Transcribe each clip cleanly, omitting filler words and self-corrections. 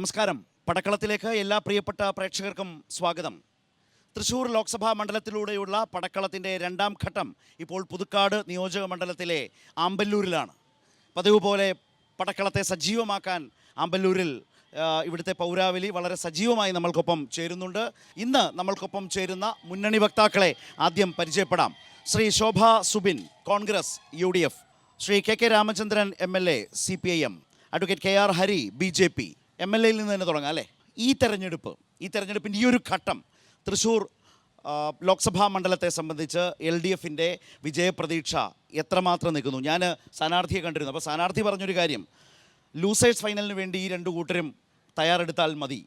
നമസ്കാരം. പടക്കളത്തിലേക്ക് എല്ലാ പ്രിയപ്പെട്ട പ്രേക്ഷകർക്കും സ്വാഗതം. തൃശ്ശൂർ ലോക്സഭാ മണ്ഡലത്തിലൂടെയുള്ള പടക്കളത്തിൻ്റെ രണ്ടാം ഘട്ടം ഇപ്പോൾ പുതുക്കാട് നിയോജക മണ്ഡലത്തിലെ ആമ്പല്ലൂരിലാണ്. പതിവ് പോലെ പടക്കളത്തെ സജീവമാക്കാൻ ആമ്പല്ലൂരിൽ ഇവിടുത്തെ പൗരാവലി വളരെ സജീവമായി നമ്മൾക്കൊപ്പം ചേരുന്നുണ്ട്. ഇന്ന് നമ്മൾക്കൊപ്പം ചേരുന്ന മുന്നണി വക്താക്കളെ ആദ്യം പരിചയപ്പെടാം. Shri Shobha Subin, Congress UDF, Shri K Ramachandran MLA CPIM, advocate KR Hari BJP. MLAയിൽ നിന്ന് തന്നെ തുടങ്ങാം അല്ലേ? ഈ തെരഞ്ഞെടുപ്പിൻ്റെ ഈ ഒരു ഘട്ടം തൃശ്ശൂർ ലോക്സഭാ മണ്ഡലത്തെ സംബന്ധിച്ച് LDFിൻ്റെ വിജയപ്രതീക്ഷ എത്രമാത്രം നിൽക്കുന്നു? ഞാൻ സ്ഥാനാർത്ഥിയെ കണ്ടിരുന്നു. അപ്പോൾ സ്ഥാനാർത്ഥി പറഞ്ഞൊരു കാര്യം, ലൂസേഴ്സ് ഫൈനലിന് വേണ്ടി ഈ രണ്ടു കൂട്ടരും തയ്യാറെടുത്താൽ മതി,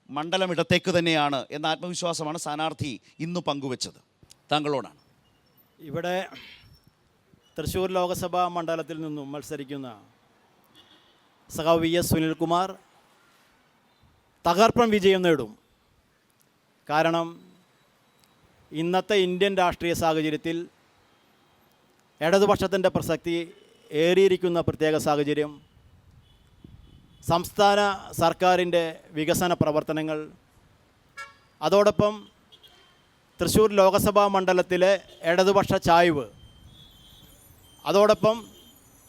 മണ്ഡലം ഇടത്തേക്ക് തന്നെയാണ് എന്ന ആത്മവിശ്വാസമാണ് സ്ഥാനാർത്ഥി ഇന്ന് പങ്കുവച്ചത്. താങ്കളോടാണ്. ഇവിടെ തൃശ്ശൂർ ലോക്സഭാ മണ്ഡലത്തിൽ നിന്നും മത്സരിക്കുന്ന സഖാവ് VS സുനിൽകുമാർ തകർപ്പൻ വിജയം നേടും. കാരണം ഇന്നത്തെ ഇന്ത്യൻ രാഷ്ട്രീയ സാഹചര്യത്തിൽ ഇടതുപക്ഷത്തിൻ്റെ പ്രസക്തി ഏറിയിരിക്കുന്ന പ്രത്യേക സാഹചര്യം, സംസ്ഥാന സർക്കാരിൻ്റെ വികസന പ്രവർത്തനങ്ങൾ, അതോടൊപ്പം തൃശ്ശൂർ ലോക്സഭാ മണ്ഡലത്തിലെ ഇടതുപക്ഷ ചായ്വ്, അതോടൊപ്പം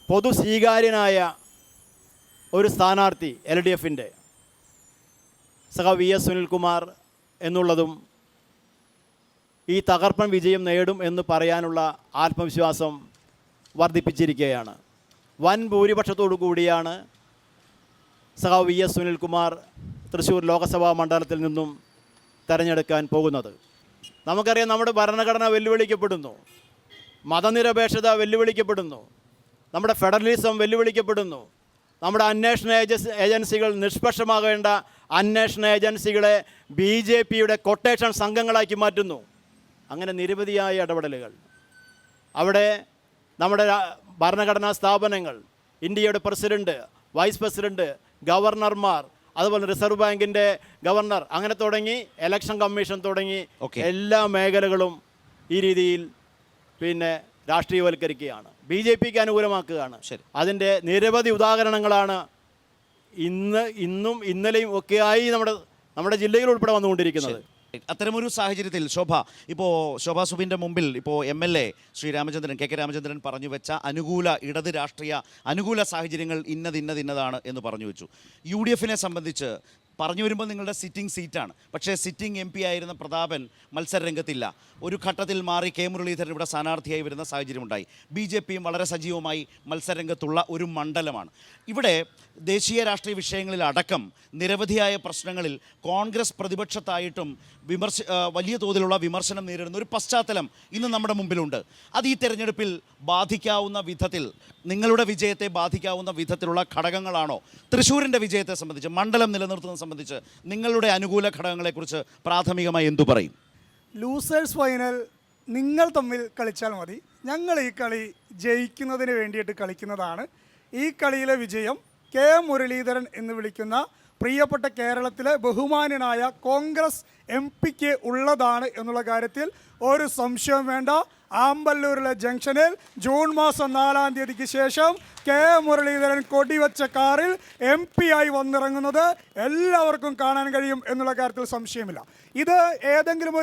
പൊതു സ്വീകാര്യനായ ഒരു സ്ഥാനാർത്ഥി LDFിൻ്റെ സഖാവ് VS സുനിൽകുമാർ എന്നുള്ളതും ഈ തകർപ്പൻ വിജയം നേടും എന്ന് പറയാനുള്ള ആത്മവിശ്വാസം വർദ്ധിപ്പിച്ചിരിക്കുകയാണ്. വൻ ഭൂരിപക്ഷത്തോടു കൂടിയാണ് സഖാവ് VS സുനിൽകുമാർ തൃശ്ശൂർ ലോക്സഭാ മണ്ഡലത്തിൽ നിന്നും തിരഞ്ഞെടുക്കാൻ പോകുന്നത്. നമുക്കറിയാം, നമ്മുടെ ഭരണഘടന വെല്ലുവിളിക്കപ്പെടുന്നു, മതനിരപേക്ഷത വെല്ലുവിളിക്കപ്പെടുന്നു, നമ്മുടെ ഫെഡറലിസം വെല്ലുവിളിക്കപ്പെടുന്നു, നമ്മുടെ അന്വേഷണ ഏജൻസികൾ നിഷ്പക്ഷമാകേണ്ട അന്വേഷണ ഏജൻസികളെ BJPയുടെ കൊട്ടേഷൻ സംഘങ്ങളാക്കി മാറ്റുന്നു. അങ്ങനെ നിരവധിയായ ഇടപെടലുകൾ അവിടെ നമ്മുടെ ഭരണഘടനാ സ്ഥാപനങ്ങൾ, ഇന്ത്യയുടെ പ്രസിഡന്റ്, വൈസ് പ്രസിഡന്റ്, ഗവർണർമാർ, അതുപോലെ റിസർവ് ബാങ്കിൻ്റെ ഗവർണർ, അങ്ങനെ തുടങ്ങി ഇലക്ഷൻ കമ്മീഷൻ തുടങ്ങി എല്ലാ മേഖലകളും ഈ രീതിയിൽ രാഷ്ട്രീയവൽക്കരിക്കുകയാണ്, BJPക്ക് അനുകൂലമാക്കുകയാണ്. അതിൻ്റെ നിരവധി ഉദാഹരണങ്ങളാണ് ഇന്നും ഇന്നലെയും ഒക്കെയായി നമ്മുടെ ജില്ലയിൽ ഉൾപ്പെടെ വന്നുകൊണ്ടിരിക്കുന്നത്. അത്തരമൊരു സാഹചര്യത്തിൽ ശോഭ സുബിൻ്റെ മുമ്പിൽ MLA ശ്രീ രാമചന്ദ്രൻ, കെ രാമചന്ദ്രൻ പറഞ്ഞു വെച്ച ഇടത് രാഷ്ട്രീയ അനുകൂല സാഹചര്യങ്ങൾ ഇന്നതാണ് എന്ന് പറഞ്ഞു വെച്ചു. UDFിനെ സംബന്ധിച്ച് പറഞ്ഞു വരുമ്പോൾ നിങ്ങളുടെ സിറ്റിംഗ് സീറ്റാണ്, പക്ഷേ സിറ്റിംഗ് MP ആയിരുന്ന പ്രതാപൻ മത്സരരംഗത്തില്ല. ഒരു ഘട്ടത്തിൽ മാറി K മുരളീധരൻ ഇവിടെ സ്ഥാനാർത്ഥിയായി വരുന്ന സാഹചര്യമുണ്ടായി. BJPയും വളരെ സജീവമായി മത്സരരംഗത്തുള്ള ഒരു മണ്ഡലമാണ്. ഇവിടെ ദേശീയ രാഷ്ട്രീയ വിഷയങ്ങളിലടക്കം നിരവധിയായ പ്രശ്നങ്ങളിൽ കോൺഗ്രസ് പ്രതിപക്ഷത്തായിട്ടും വലിയ തോതിലുള്ള വിമർശനം നേരിടുന്ന ഒരു പശ്ചാത്തലം ഇന്ന് നമ്മുടെ മുമ്പിലുണ്ട്. അത് ഈ തെരഞ്ഞെടുപ്പിൽ ബാധിക്കാവുന്ന വിധത്തിൽ, നിങ്ങളുടെ വിജയത്തെ ബാധിക്കാവുന്ന വിധത്തിലുള്ള ഘടകങ്ങളാണോ? തൃശ്ശൂരിൻ്റെ വിജയത്തെ സംബന്ധിച്ച്, മണ്ഡലം നിലനിർത്തുന്നത് സംബന്ധിച്ച് നിങ്ങളുടെ അനുകൂല ഘടകങ്ങളെക്കുറിച്ച് പ്രാഥമികമായി എന്തു പറയും? ലൂസേഴ്സ് ഫൈനൽ നിങ്ങൾ തമ്മിൽ കളിച്ചാൽ മതി. ഞങ്ങൾ ഈ കളി ജയിക്കുന്നതിന് വേണ്ടിയിട്ട് കളിക്കുന്നതാണ്. ഈ കളിയിലെ വിജയം K മുരളീധരൻ എന്ന് വിളിക്കുന്ന പ്രിയപ്പെട്ട കേരളത്തിലെ ബഹുമാന്യനായ കോൺഗ്രസ് MPക്ക് ഉള്ളതാണ് എന്നുള്ള കാര്യത്തിൽ ഒരു സംശയവും വേണ്ട. ആമ്പല്ലൂരിലെ ജംഗ്ഷനിൽ ജൂൺ മാസം 4-ാം തീയതിക്ക് ശേഷം K മുരളീധരൻ കൊടിവെച്ച കാറിൽ MP ആയി വന്നിറങ്ങുന്നത് എല്ലാവർക്കും കാണാൻ കഴിയും എന്നുള്ള കാര്യത്തിൽ സംശയമില്ല. ഇത് ഏതെങ്കിലും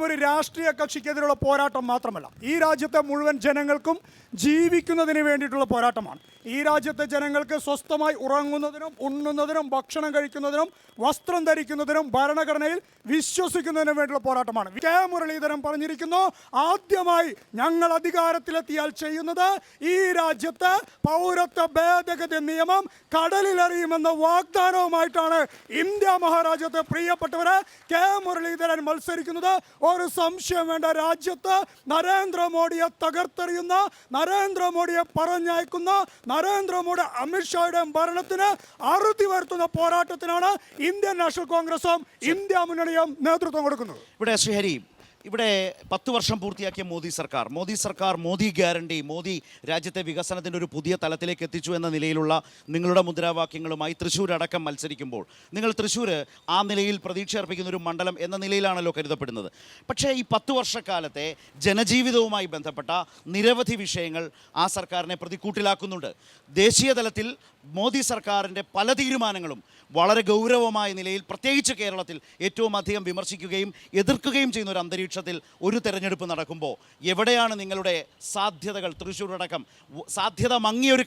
ഒരു രാഷ്ട്രീയ കക്ഷിക്കെതിരെയുള്ള പോരാട്ടം മാത്രമല്ല, ഈ രാജ്യത്തെ മുഴുവൻ ജനങ്ങൾക്കും ജീവിക്കുന്നതിന് വേണ്ടിയിട്ടുള്ള പോരാട്ടമാണ്. ഈ രാജ്യത്തെ ജനങ്ങൾക്ക് സ്വസ്ഥമായി ഉറങ്ങുന്നതിനും ഉണ്ണുന്നതിനും ഭക്ഷണം കഴിക്കുന്നതിനും വസ്ത്രം ധരിക്കുന്നതിനും ഭരണഘടനയിൽ വിശ്വസിക്കുന്നതിനും വേണ്ടിയുള്ള പോരാട്ടമാണ്. K മുരളീധരൻ പറഞ്ഞിരിക്കുന്നു, ആദ്യമായി ഞങ്ങൾ അധികാരത്തിലെത്തിയാൽ ചെയ്യുന്നത് ഈ രാജ്യത്ത് പൗരത്വ ഭേദഗതി നിയമം കടലിലെറിയുമെന്ന വാഗ്ദാനവുമായിട്ടാണ് ഇന്ത്യ മഹാരാജ്യത്തെ പ്രിയപ്പെട്ടവരെ K മുരളീധരൻ മത്സരിക്കുന്നത്. ഒരു സംശയം വേണ്ട. രാജ്യത്ത് നരേന്ദ്രമോദിയെ തകർത്തെറിയുന്ന, നരേന്ദ്രമോദിയെ പറഞ്ഞയക്കുന്ന, നരേന്ദ്രമോദി അമിത്ഷായുടെ ഭരണത്തിന് അറുതി വരുത്തുന്ന പോരാട്ടത്തിനാണ് ഇന്ത്യൻ നാഷണൽ കോൺഗ്രസും ഇന്ത്യ മുന്നണിയും നേതൃത്വം കൊടുക്കുന്നത്. ഇവിടെ ശ്രീഹരി, ഇവിടെ 10 വർഷം പൂർത്തിയാക്കിയ മോദി സർക്കാർ മോദി ഗ്യാരണ്ടി, മോദി രാജ്യത്തെ വികസനത്തിൻ്റെ ഒരു പുതിയ തലത്തിലേക്ക് എത്തിച്ചു എന്ന നിലയിലുള്ള നിങ്ങളുടെ മുദ്രാവാക്യങ്ങളുമായി തൃശ്ശൂർ അടക്കം മത്സരിക്കുമ്പോൾ നിങ്ങൾ തൃശ്ശൂർ ആ നിലയിൽ പ്രതീക്ഷ അർപ്പിക്കുന്ന ഒരു മണ്ഡലം എന്ന നിലയിലാണല്ലോ കരുതപ്പെടുന്നത്. പക്ഷേ ഈ 10 വർഷക്കാലത്തെ ജനജീവിതവുമായി ബന്ധപ്പെട്ട നിരവധി വിഷയങ്ങൾ ആ സർക്കാരിനെ പ്രതിക്കൂട്ടിലാക്കുന്നുണ്ട്. ദേശീയ തലത്തിൽ മോദി സർക്കാരിൻ്റെ പല തീരുമാനങ്ങളും വളരെ ഗൗരവമായ നിലയിൽ പ്രത്യേകിച്ച് കേരളത്തിൽ ഏറ്റവും അധികം വിമർശിക്കുകയും എതിർക്കുകയും ചെയ്യുന്ന ഒരു അന്തരീക്ഷത്തിൽ ഒരു തെരഞ്ഞെടുപ്പ് നടക്കുമ്പോൾ എവിടെയാണ് നിങ്ങളുടെ സാധ്യതകൾ? തൃശ്ശൂരടക്കം സാധ്യത മങ്ങിയൊരു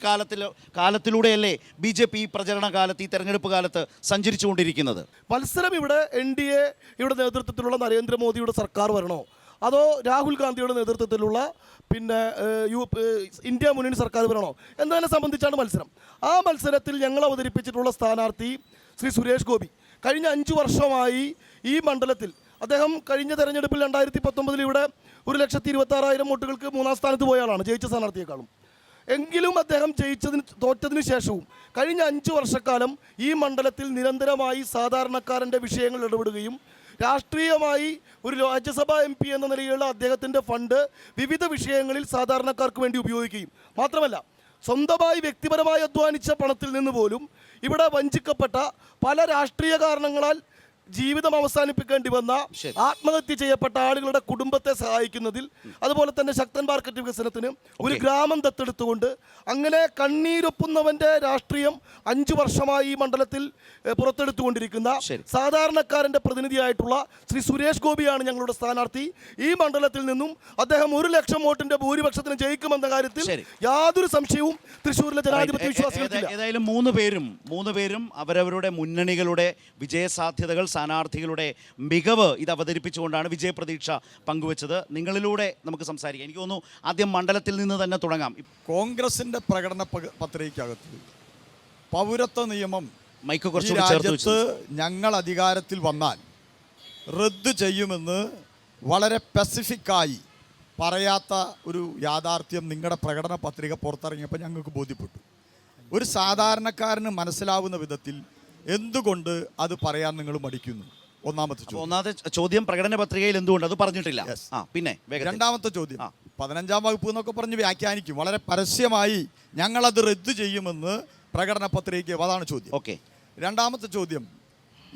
കാലത്തിലൂടെയല്ലേ BJP ഈ പ്രചരണ കാലത്ത്, ഈ തെരഞ്ഞെടുപ്പ് കാലത്ത് സഞ്ചരിച്ചുകൊണ്ടിരിക്കുന്നത്? മത്സരം ഇവിടെ NDA യുടെ നേതൃത്വത്തിലുള്ള നരേന്ദ്രമോദിയുടെ സർക്കാർ വരണോ, അതോ രാഹുൽ ഗാന്ധിയുടെ നേതൃത്വത്തിലുള്ള ഇന്ത്യ മുന്നണി സർക്കാർ വരണോ എന്നതിനെ സംബന്ധിച്ചാണ് മത്സരം. ആ മത്സരത്തിൽ ഞങ്ങൾ അവതരിപ്പിച്ചിട്ടുള്ള സ്ഥാനാർത്ഥി ശ്രീ സുരേഷ് ഗോപി കഴിഞ്ഞ 5 വർഷമായി ഈ മണ്ഡലത്തിൽ അദ്ദേഹം കഴിഞ്ഞ തെരഞ്ഞെടുപ്പിൽ 2019 ഇവിടെ 1,26,000 വോട്ടുകൾക്ക് 3ാം സ്ഥാനത്ത് പോയ ആളാണ്, ജയിച്ച സ്ഥാനാർത്ഥിയെക്കാളും. എങ്കിലും അദ്ദേഹം തോറ്റതിന് ശേഷവും കഴിഞ്ഞ 5 വർഷക്കാലം ഈ മണ്ഡലത്തിൽ നിരന്തരമായി സാധാരണക്കാരൻ്റെ വിഷയങ്ങൾ ഇടപെടുകയും രാഷ്ട്രീയമായി ഒരു രാജ്യസഭാ MP എന്ന നിലയിലുള്ള അദ്ദേഹത്തിൻ്റെ ഫണ്ട് വിവിധ വിഷയങ്ങളിൽ സാധാരണക്കാർക്ക് വേണ്ടി ഉപയോഗിക്കുകയും മാത്രമല്ല സ്വന്തമായി വ്യക്തിപരമായി അധ്വാനിച്ച പണത്തിൽ നിന്ന് പോലും ഇവിടെ വഞ്ചിക്കപ്പെട്ട പല രാഷ്ട്രീയ കാരണങ്ങളാൽ ജീവിതം അവസാനിപ്പിക്കേണ്ടി വന്ന ആത്മഹത്യ ചെയ്യപ്പെട്ട ആളുകളുടെ കുടുംബത്തെ സഹായിക്കുന്നതിൽ, അതുപോലെ തന്നെ ശക്തൻ മാർക്കറ്റ് വികസനത്തിന് ഒരു ഗ്രാമം ദത്തെടുത്തുകൊണ്ട് അങ്ങനെ കണ്ണീരൊപ്പുന്നവൻ്റെ രാഷ്ട്രീയം 5 വർഷമായി ഈ മണ്ഡലത്തിൽ പുറത്തെടുത്തുകൊണ്ടിരിക്കുന്ന സാധാരണക്കാരൻ്റെ പ്രതിനിധിയായിട്ടുള്ള ശ്രീ സുരേഷ് ഗോപിയാണ് ഞങ്ങളുടെ സ്ഥാനാർത്ഥി. ഈ മണ്ഡലത്തിൽ നിന്നും അദ്ദേഹം 1 ലക്ഷം വോട്ടിന്റെ ഭൂരിപക്ഷത്തിന് ജയിക്കുമെന്ന കാര്യത്തിൽ യാതൊരു സംശയവും തൃശ്ശൂരിലെ ജനാധിപത്യ വിശ്വാസികൾക്കില്ല. ഏതായാലും മൂന്ന് പേരും അവരവരുടെ മുന്നണികളുടെ വിജയസാധ്യതകൾ, സ്ഥാനാർത്ഥികളുടെ മികവ് ഇത് അവതരിപ്പിച്ചുകൊണ്ടാണ് വിജയപ്രതീക്ഷ പങ്കുവച്ചത്. നിങ്ങളിലൂടെ നമുക്ക് സംസാരിക്കാം. എനിക്ക് തോന്നുന്നു ആദ്യം മണ്ഡലത്തിൽ നിന്ന് തന്നെ തുടങ്ങാം. കോൺഗ്രസിന്റെ പ്രകടന പത്രികയ്ക്കകത്ത് പൗരത്വ നിയമം മൈക്ക് രാജ്യത്ത് ഞങ്ങൾ അധികാരത്തിൽ വന്നാൽ റദ്ദ് ചെയ്യുമെന്ന് വളരെ പെസിഫിക്കായി പറയാത്ത ഒരു യാഥാർത്ഥ്യം നിങ്ങളുടെ പ്രകടന പത്രിക പുറത്തിറങ്ങിയപ്പോൾ ഞങ്ങൾക്ക് ബോധ്യപ്പെട്ടു. ഒരു സാധാരണക്കാരന് മനസ്സിലാവുന്ന വിധത്തിൽ എന്തുകൊണ്ട് അത് പറയാൻ നിങ്ങൾ മടിക്കുന്നു? ഒന്നാമത്തെ ചോദ്യം പ്രകടന പത്രികയിൽ എന്തുകൊണ്ട് അത് പറഞ്ഞിട്ടില്ല. പിന്നെ രണ്ടാമത്തെ ചോദ്യം 15ാം വകുപ്പ് എന്നൊക്കെ പറഞ്ഞ് വ്യാഖ്യാനിക്കും. വളരെ പരസ്യമായി ഞങ്ങളത് റദ്ദ് ചെയ്യുമെന്ന് പ്രകടന പത്രികയ്ക്ക്, അതാണ് ചോദ്യം. ഓക്കെ. രണ്ടാമത്തെ ചോദ്യം,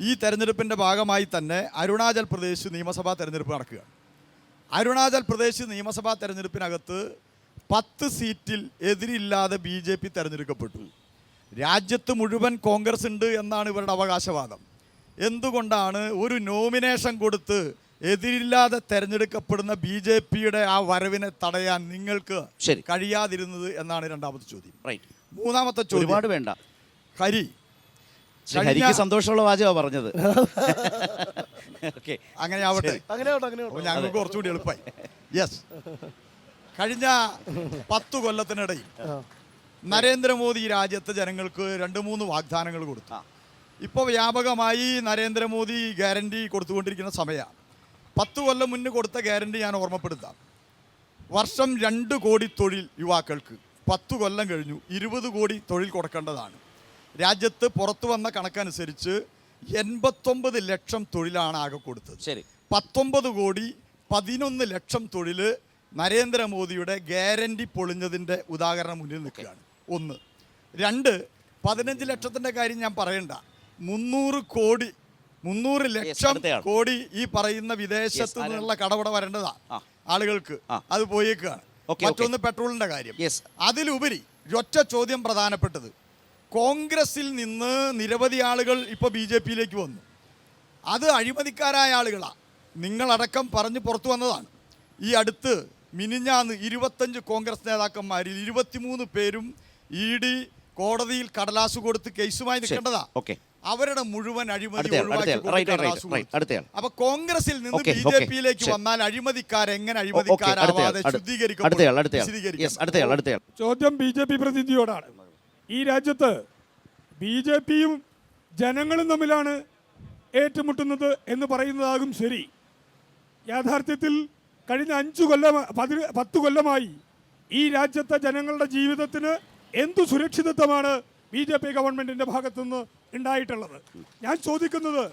ഈ തെരഞ്ഞെടുപ്പിൻ്റെ ഭാഗമായി തന്നെ അരുണാചൽ പ്രദേശ് നിയമസഭാ തെരഞ്ഞെടുപ്പ് നടക്കുകയാണ്. അരുണാചൽ പ്രദേശ് നിയമസഭാ തെരഞ്ഞെടുപ്പിനകത്ത് 10 സീറ്റിൽ എതിരില്ലാതെ BJP തെരഞ്ഞെടുക്കപ്പെട്ടു. രാജ്യത്ത് മുഴുവൻ കോൺഗ്രസ് ഉണ്ട് എന്നാണ് ഇവരുടെ അവകാശവാദം. എന്തുകൊണ്ടാണ് ഒരു നോമിനേഷൻ കൊടുത്ത് എതിരില്ലാതെ തെരഞ്ഞെടുക്കപ്പെടുന്ന BJPയുടെ ആ വരവിനെ തടയാൻ നിങ്ങൾക്ക് കഴിയാതിരുന്നത് എന്നാണ് രണ്ടാമത്തെ ചോദ്യം. മൂന്നാമത്തെ ചോദ്യം, ഒരുപാട് വേണ്ട, ഹരിക്ക് സന്തോഷമുള്ള വാചകമാണ് പറഞ്ഞത്. അങ്ങനെ ആവട്ടെ, ഞങ്ങൾക്ക് കുറച്ചുകൂടി എളുപ്പമായി. യെസ്, കഴിഞ്ഞ 10 കൊല്ലത്തിനിടയിൽ നരേന്ദ്രമോദി രാജ്യത്തെ ജനങ്ങൾക്ക് 2-3 വാഗ്ദാനങ്ങൾ കൊടുത്തു. ഇപ്പോൾ വ്യാപകമായി നരേന്ദ്രമോദി ഗ്യാരണ്ടി കൊടുത്തുകൊണ്ടിരിക്കുന്ന സമയമാണ്. 10 കൊല്ലം മുന്നേ കൊടുത്ത ഗ്യാരണ്ടി ഞാൻ ഓർമ്മപ്പെടുത്താം. വർഷം 2 കോടി തൊഴിൽ യുവാക്കൾക്ക്. 10 കൊല്ലം കഴിഞ്ഞു 20 കോടി തൊഴിൽ കൊടുക്കേണ്ടതാണ്. രാജ്യത്ത് പുറത്തു വന്ന കണക്കനുസരിച്ച് 89 ലക്ഷം തൊഴിലാണ് ആകെ കൊടുത്തത്. 19 കോടി 11 ലക്ഷം തൊഴിൽ നരേന്ദ്രമോദിയുടെ ഗ്യാരണ്ടി പൊളിഞ്ഞതിൻ്റെ ഉദാഹരണം മുന്നിൽ നിൽക്കുകയാണ്. 1. 2, 15 ലക്ഷത്തിൻ്റെ കാര്യം ഞാൻ പറയണ്ട, 300 ലക്ഷം കോടി ഈ പറയുന്ന വിദേശത്ത് നിന്നുള്ള കടവട വരേണ്ടതാ ആളുകൾക്ക്. അത് പോയേക്കാണ്. മറ്റൊന്ന് പെട്രോളിൻ്റെ കാര്യം. അതിലുപരി ഒറ്റ ചോദ്യം പ്രധാനപ്പെട്ടത്, കോൺഗ്രസിൽ നിന്ന് നിരവധി ആളുകൾ ഇപ്പോൾ BJPയിലേക്ക് വന്നു. അത് അഴിമതിക്കാരായ ആളുകളാണ്. നിങ്ങളടക്കം പറഞ്ഞ് പുറത്തു വന്നതാണ്. ഈ അടുത്ത് മിനിഞ്ഞാന്ന് 25 കോൺഗ്രസ് നേതാക്കന്മാരിൽ 23 പേരും ED കോടതിയിൽ കടലാസ് കൊടുത്ത് കേസുമായി നിൽക്കേണ്ടതാ. അവരുടെ മുഴുവൻ അഴിമതി ഒഴിവാക്കി. അപ്പൊ കോൺഗ്രസിൽ നിന്ന് BJPയിലേക്ക് വന്നാൽ അഴിമതിക്കാർ എങ്ങനെ അഴിമതിക്കാരാവാതെ ശുദ്ധീകരിക്കും? ചോദ്യം BJP പ്രതിനിധിയോടാണ്. ഈ രാജ്യത്ത് BJPയും ജനങ്ങളും തമ്മിലാണ് ഏറ്റുമുട്ടുന്നത് എന്ന് പറയുന്നതാകും ശരി. യാഥാർത്ഥ്യത്തിൽ കഴിഞ്ഞ 10 കൊല്ലമായി ഈ രാജ്യത്തെ ജനങ്ങളുടെ ജീവിതത്തിന് എന്തു സുരക്ഷിതത്വമാണ് BJP ഗവൺമെൻറ്റിൻ്റെ ഭാഗത്തുനിന്ന് ഉണ്ടായിട്ടുള്ളത്? ഞാൻ ചോദിക്കുന്നത്,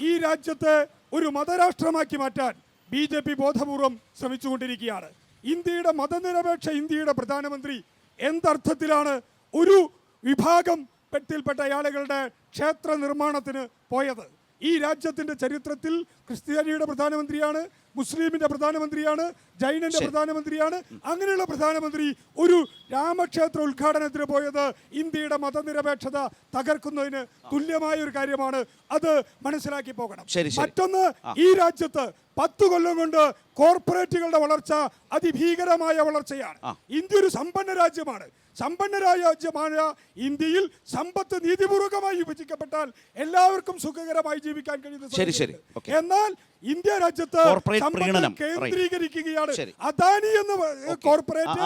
ഈ രാജ്യത്തെ ഒരു മതരാഷ്ട്രമാക്കി മാറ്റാൻ BJP ബോധപൂർവം ശ്രമിച്ചുകൊണ്ടിരിക്കുകയാണ്. ഇന്ത്യയുടെ മതനിരപേക്ഷ ഇന്ത്യയുടെ പ്രധാനമന്ത്രി എന്തർത്ഥത്തിലാണ് ഒരു വിഭാഗം പെട്ടിൽപ്പെട്ട ആളുകളുടെ ക്ഷേത്ര നിർമ്മാണത്തിന് പോയത്? ഈ രാജ്യത്തിൻ്റെ ചരിത്രത്തിൽ ക്രിസ്ത്യാനിയുടെ പ്രധാനമന്ത്രിയാണ്, മുസ്ലിമിൻ്റെ പ്രധാനമന്ത്രിയാണ്, ജൈനൻ്റെ പ്രധാനമന്ത്രിയാണ്. അങ്ങനെയുള്ള പ്രധാനമന്ത്രി ഒരു രാമക്ഷേത്ര ഉദ്ഘാടനത്തിന് പോയത് ഇന്ത്യയുടെ മതനിരപേക്ഷത തകർക്കുന്നതിന് തുല്യമായ ഒരു കാര്യമാണ്. അത് മനസ്സിലാക്കി പോകണം. മറ്റൊന്ന്, ഈ രാജ്യത്ത് 10 കൊല്ലം കൊണ്ട് കോർപ്പറേറ്റുകളുടെ വളർച്ച അതിഭീകരമായ വളർച്ചയാണ്. ഇന്ത്യ ഒരു സമ്പന്ന രാജ്യമാണ്. സമ്പന്ന രാജ്യമായ ഇന്ത്യയിൽ സമ്പത്ത് നീതിപൂർവകമായി വിഭജിക്കപ്പെട്ടാൽ എല്ലാവർക്കും സുഖകരമായി ജീവിക്കാൻ കഴിയുന്ന, എന്നാൽ ഇന്ത്യ രാജ്യത്ത് കേന്ദ്രീകരിക്കുകയാണ്. അദാനി എന്ന കോർപ്പറേറ്റ്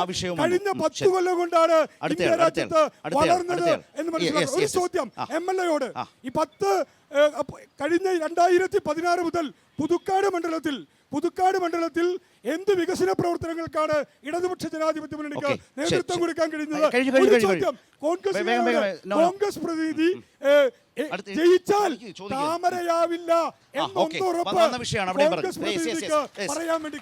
കഴിഞ്ഞ 10 കൊല്ലം കൊണ്ടാണ് ഇന്ത്യ രാജ്യത്ത് വളർന്നത് എന്ന് മനസ്സിലാക്കുക. ഒരു ചോദ്യം MLA-യോട്, ഈ കഴിഞ്ഞ 2016 മുതൽ പുതുക്കാട് മണ്ഡലത്തിൽ എന്ത് വികസന പ്രവർത്തനങ്ങൾക്കാണ് ഇടതുപക്ഷ ജനാധിപത്യ മുന്നണിക്ക് നേതൃത്വം കൊടുക്കാൻ കഴിയുന്നത്? കോൺഗ്രസ് പ്രതിനിധി ജയിച്ചാൽ താമരയാവില്ല എന്നൊന്ന് ഉറപ്പ് കോൺഗ്രസ് പ്രതിനിധിക്ക് പറയാൻ വേണ്ടി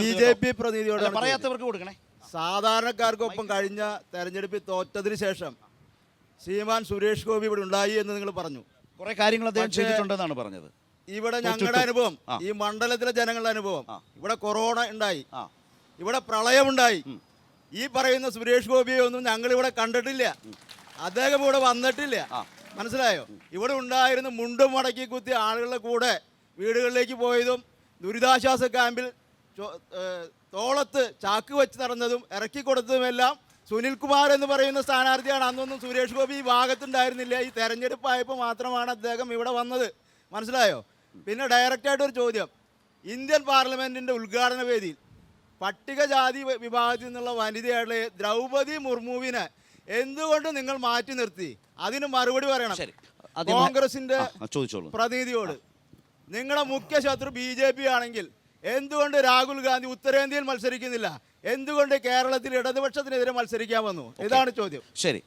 BJP പ്രതിനിധിയോട് പറയാത്തവർക്ക് കൊടുക്കണേ. സാധാരണക്കാർക്കൊപ്പം കഴിഞ്ഞ തെരഞ്ഞെടുപ്പിൽ തോറ്റതിന് ശേഷം ശ്രീമാൻ സുരേഷ് ഗോപി ഇവിടെ ഉണ്ടായി എന്ന് നിങ്ങൾ പറഞ്ഞു. കുറെ കാര്യങ്ങൾ അദ്ദേഹം ചെയ്തിട്ടുണ്ടെന്നാണ് പറഞ്ഞത്. ഇവിടെ ഞങ്ങളുടെ അനുഭവം, ഈ മണ്ഡലത്തിലെ ജനങ്ങളുടെ അനുഭവം, ഇവിടെ കൊറോണ ഉണ്ടായി, ഇവിടെ പ്രളയമുണ്ടായി. ഈ പറയുന്ന സുരേഷ് ഗോപിയെ ഒന്നും ഞങ്ങൾ ഇവിടെ കണ്ടിട്ടില്ല. അദ്ദേഹം ഇവിടെ വന്നിട്ടില്ല. മനസ്സിലായോ? ഇവിടെ ഉണ്ടായിരുന്ന മുണ്ടും മടക്കി കുത്തി ആളുകളുടെ കൂടെ വീടുകളിലേക്ക് പോയതും ദുരിതാശ്വാസ ക്യാമ്പിൽ തോളത്ത് ചാക്ക് വെച്ച് നടന്നതും ഇറക്കി കൊടുത്തതുമെല്ലാം സുനിൽകുമാർ എന്ന് പറയുന്ന സ്ഥാനാർത്ഥിയാണ്. അന്നൊന്നും സുരേഷ് ഗോപി ഈ ഭാഗത്തുണ്ടായിരുന്നില്ല. ഈ തെരഞ്ഞെടുപ്പായപ്പോൾ മാത്രമാണ് അദ്ദേഹം ഇവിടെ വന്നത്. മനസ്സിലായോ? പിന്നെ ഡയറക്റ്റായിട്ടൊരു ചോദ്യം, ഇന്ത്യൻ പാർലമെൻറ്റിൻ്റെ ഉദ്ഘാടന വേദിയിൽ പട്ടികജാതി വിഭാഗത്തിൽ നിന്നുള്ള വനിതയായിട്ടുള്ള ദ്രൗപദി മുർമുവിനെ എന്തുകൊണ്ട് നിങ്ങൾ മാറ്റി നിർത്തി? അതിന് മറുപടി പറയണം കോൺഗ്രസിൻ്റെ പ്രതിനിധിയോട്. നിങ്ങളുടെ മുഖ്യ ശത്രു BJP ആണെങ്കിൽ എന്തുകൊണ്ട് രാഹുൽ ഗാന്ധി ഉത്തരേന്ത്യയിൽ മത്സരിക്കുന്നില്ല? എന്തുകൊണ്ട് കേരളത്തിൽ ഇടതുപക്ഷത്തിനെതിരെ മത്സരിക്കാൻ വന്നു? ഇതാണ് ചോദ്യം. ശരി,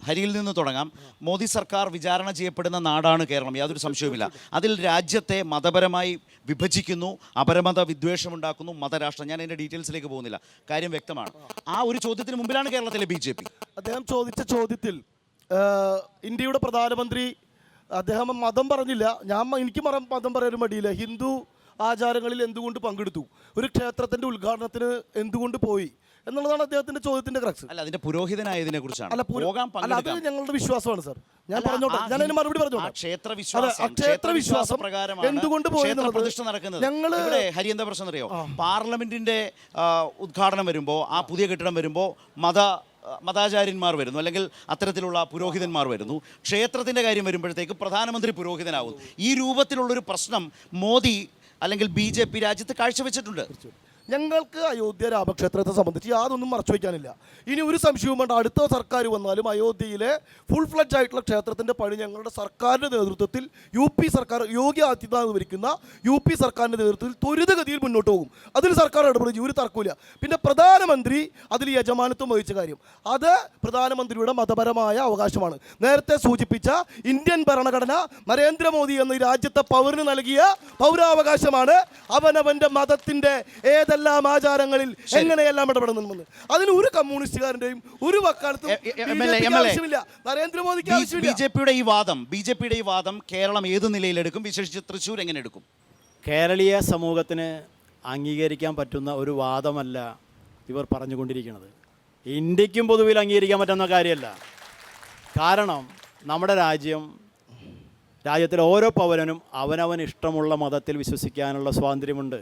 ഹരിയിൽ നിന്ന് തുടങ്ങാം. മോദി സർക്കാർ വിചാരണ ചെയ്യപ്പെടുന്ന നാടാണ് കേരളം, യാതൊരു സംശയവുമില്ല. അതിൽ രാജ്യത്തെ മതപരമായി വിഭജിക്കുന്നു, അപരമത വിദ്വേഷമുണ്ടാക്കുന്നു, മതരാഷ്ട്രം. ഞാൻ അതിൻ്റെ ഡീറ്റെയിൽസിലേക്ക് പോകുന്നില്ല, കാര്യം വ്യക്തമാണ്. ആ ഒരു ചോദ്യത്തിന് മുമ്പിലാണ് കേരളത്തിലെ BJP. അദ്ദേഹം ചോദിച്ച ചോദ്യത്തിൽ ഇന്ത്യയുടെ പ്രധാനമന്ത്രി അദ്ദേഹം മതം പറഞ്ഞില്ല. എനിക്ക് മതം പറയാൻ മടിയില്ല. ഹിന്ദു ആചാരങ്ങളിൽ എന്തുകൊണ്ട് പങ്കെടുത്തു, ഒരു ക്ഷേത്രത്തിന്റെ ഉദ്ഘാടനത്തിന് എന്തുകൊണ്ട് പോയി എന്നുള്ളതാണ് അദ്ദേഹത്തിന്റെ ചോദ്യത്തിന്റെ ക്രക്സ്. അല്ല, അതിന്റെ പുരോഹിതനായതിനെ കുറിച്ചാണ്. അത് ഞങ്ങളുടെ വിശ്വാസമാണ് സർ. ഞാൻ പറഞ്ഞോട്ടെ, ഞാൻ അതിന് മറുപടി പറഞ്ഞോട്ടെ. ക്ഷേത്രവിശ്വാസം എന്തുകൊണ്ട് പോയി പ്രതിഷ്ഠ നടക്കുന്നത് ഞങ്ങൾ ഹരിയെന്താ പ്രശ്നം അറിയോ? പാർലമെന്റിന്റെ ഉദ്ഘാടനം വരുമ്പോൾ, ആ പുതിയ കെട്ടിടം വരുമ്പോൾ മതാചാര്യന്മാർ വരുന്നു, അല്ലെങ്കിൽ അത്തരത്തിലുള്ള പുരോഹിതന്മാർ വരുന്നു. ക്ഷേത്രത്തിന്റെ കാര്യം വരുമ്പോഴത്തേക്ക് പ്രധാനമന്ത്രി പുരോഹിതനാവുന്നു. ഈ രൂപത്തിലുള്ളൊരു പ്രശ്നം മോദി അല്ലെങ്കിൽ BJP രാജ്യത്ത് കാഴ്ചവെച്ചിട്ടുണ്ട്. ഞങ്ങൾക്ക് അയോധ്യ രാമക്ഷേത്രത്തെ സംബന്ധിച്ച് യാതൊന്നും മറച്ചു വയ്ക്കാനില്ല. ഇനി ഒരു സംശയവും വേണ്ട, അടുത്ത സർക്കാർ വന്നാലും അയോധ്യയിലെ ഫുൾ ഫ്ലഡ്ജ് ആയിട്ടുള്ള ക്ഷേത്രത്തിൻ്റെ പണി ഞങ്ങളുടെ സർക്കാരിൻ്റെ നേതൃത്വത്തിൽ UP സർക്കാർ, യോഗി ആദിത്യനാഥ് ഭരിക്കുന്ന UP സർക്കാരിൻ്റെ നേതൃത്വത്തിൽ ത്വരിതഗതിയിൽ മുന്നോട്ട് പോകും. അതിൽ സർക്കാർ ഇടപെടും, ഒരു തർക്കമില്ല. പിന്നെ പ്രധാനമന്ത്രി അതിൽ യജമാനത്വം വഹിച്ച കാര്യം, അത് പ്രധാനമന്ത്രിയുടെ മതപരമായ അവകാശമാണ്. നേരത്തെ സൂചിപ്പിച്ച ഇന്ത്യൻ ഭരണഘടന നരേന്ദ്രമോദി എന്ന ഈ രാജ്യത്തെ പൗരന് നൽകിയ പൗരാവകാശമാണ്. അവനവൻ്റെ മതത്തിൻ്റെ ഏതെല്ലാം ആചാരങ്ങളിൽ എങ്ങനെയെല്ലാം ഇടപെടുന്നുണ്ടെന്ന് അതിന് ഒരു കമ്മ്യൂണിസ്റ്റുകാരന്റെയും ഒരു വക്കാലത്തും ആവശ്യമില്ല, നരേന്ദ്രമോദിക്ക് ആവശ്യമില്ല. BJPയുടെ ഈ വാദം കേരളം ഏത് നിലയിലെടുക്കും? വിശേഷിച്ച് തൃശ്ശൂർ എങ്ങനെ എടുക്കും? കേരളീയ സമൂഹത്തിന് അംഗീകരിക്കാൻ പറ്റുന്ന ഒരു വാദമല്ല ഇവർ പറഞ്ഞുകൊണ്ടിരിക്കുന്നത്. ഇന്ത്യക്കും പൊതുവിൽ അംഗീകരിക്കാൻ പറ്റുന്ന കാര്യമല്ല. കാരണം നമ്മുടെ രാജ്യത്തിലെ ഓരോ പൗരനും അവനവന് ഇഷ്ടമുള്ള മതത്തിൽ വിശ്വസിക്കാനുള്ള സ്വാതന്ത്ര്യമുണ്ട്.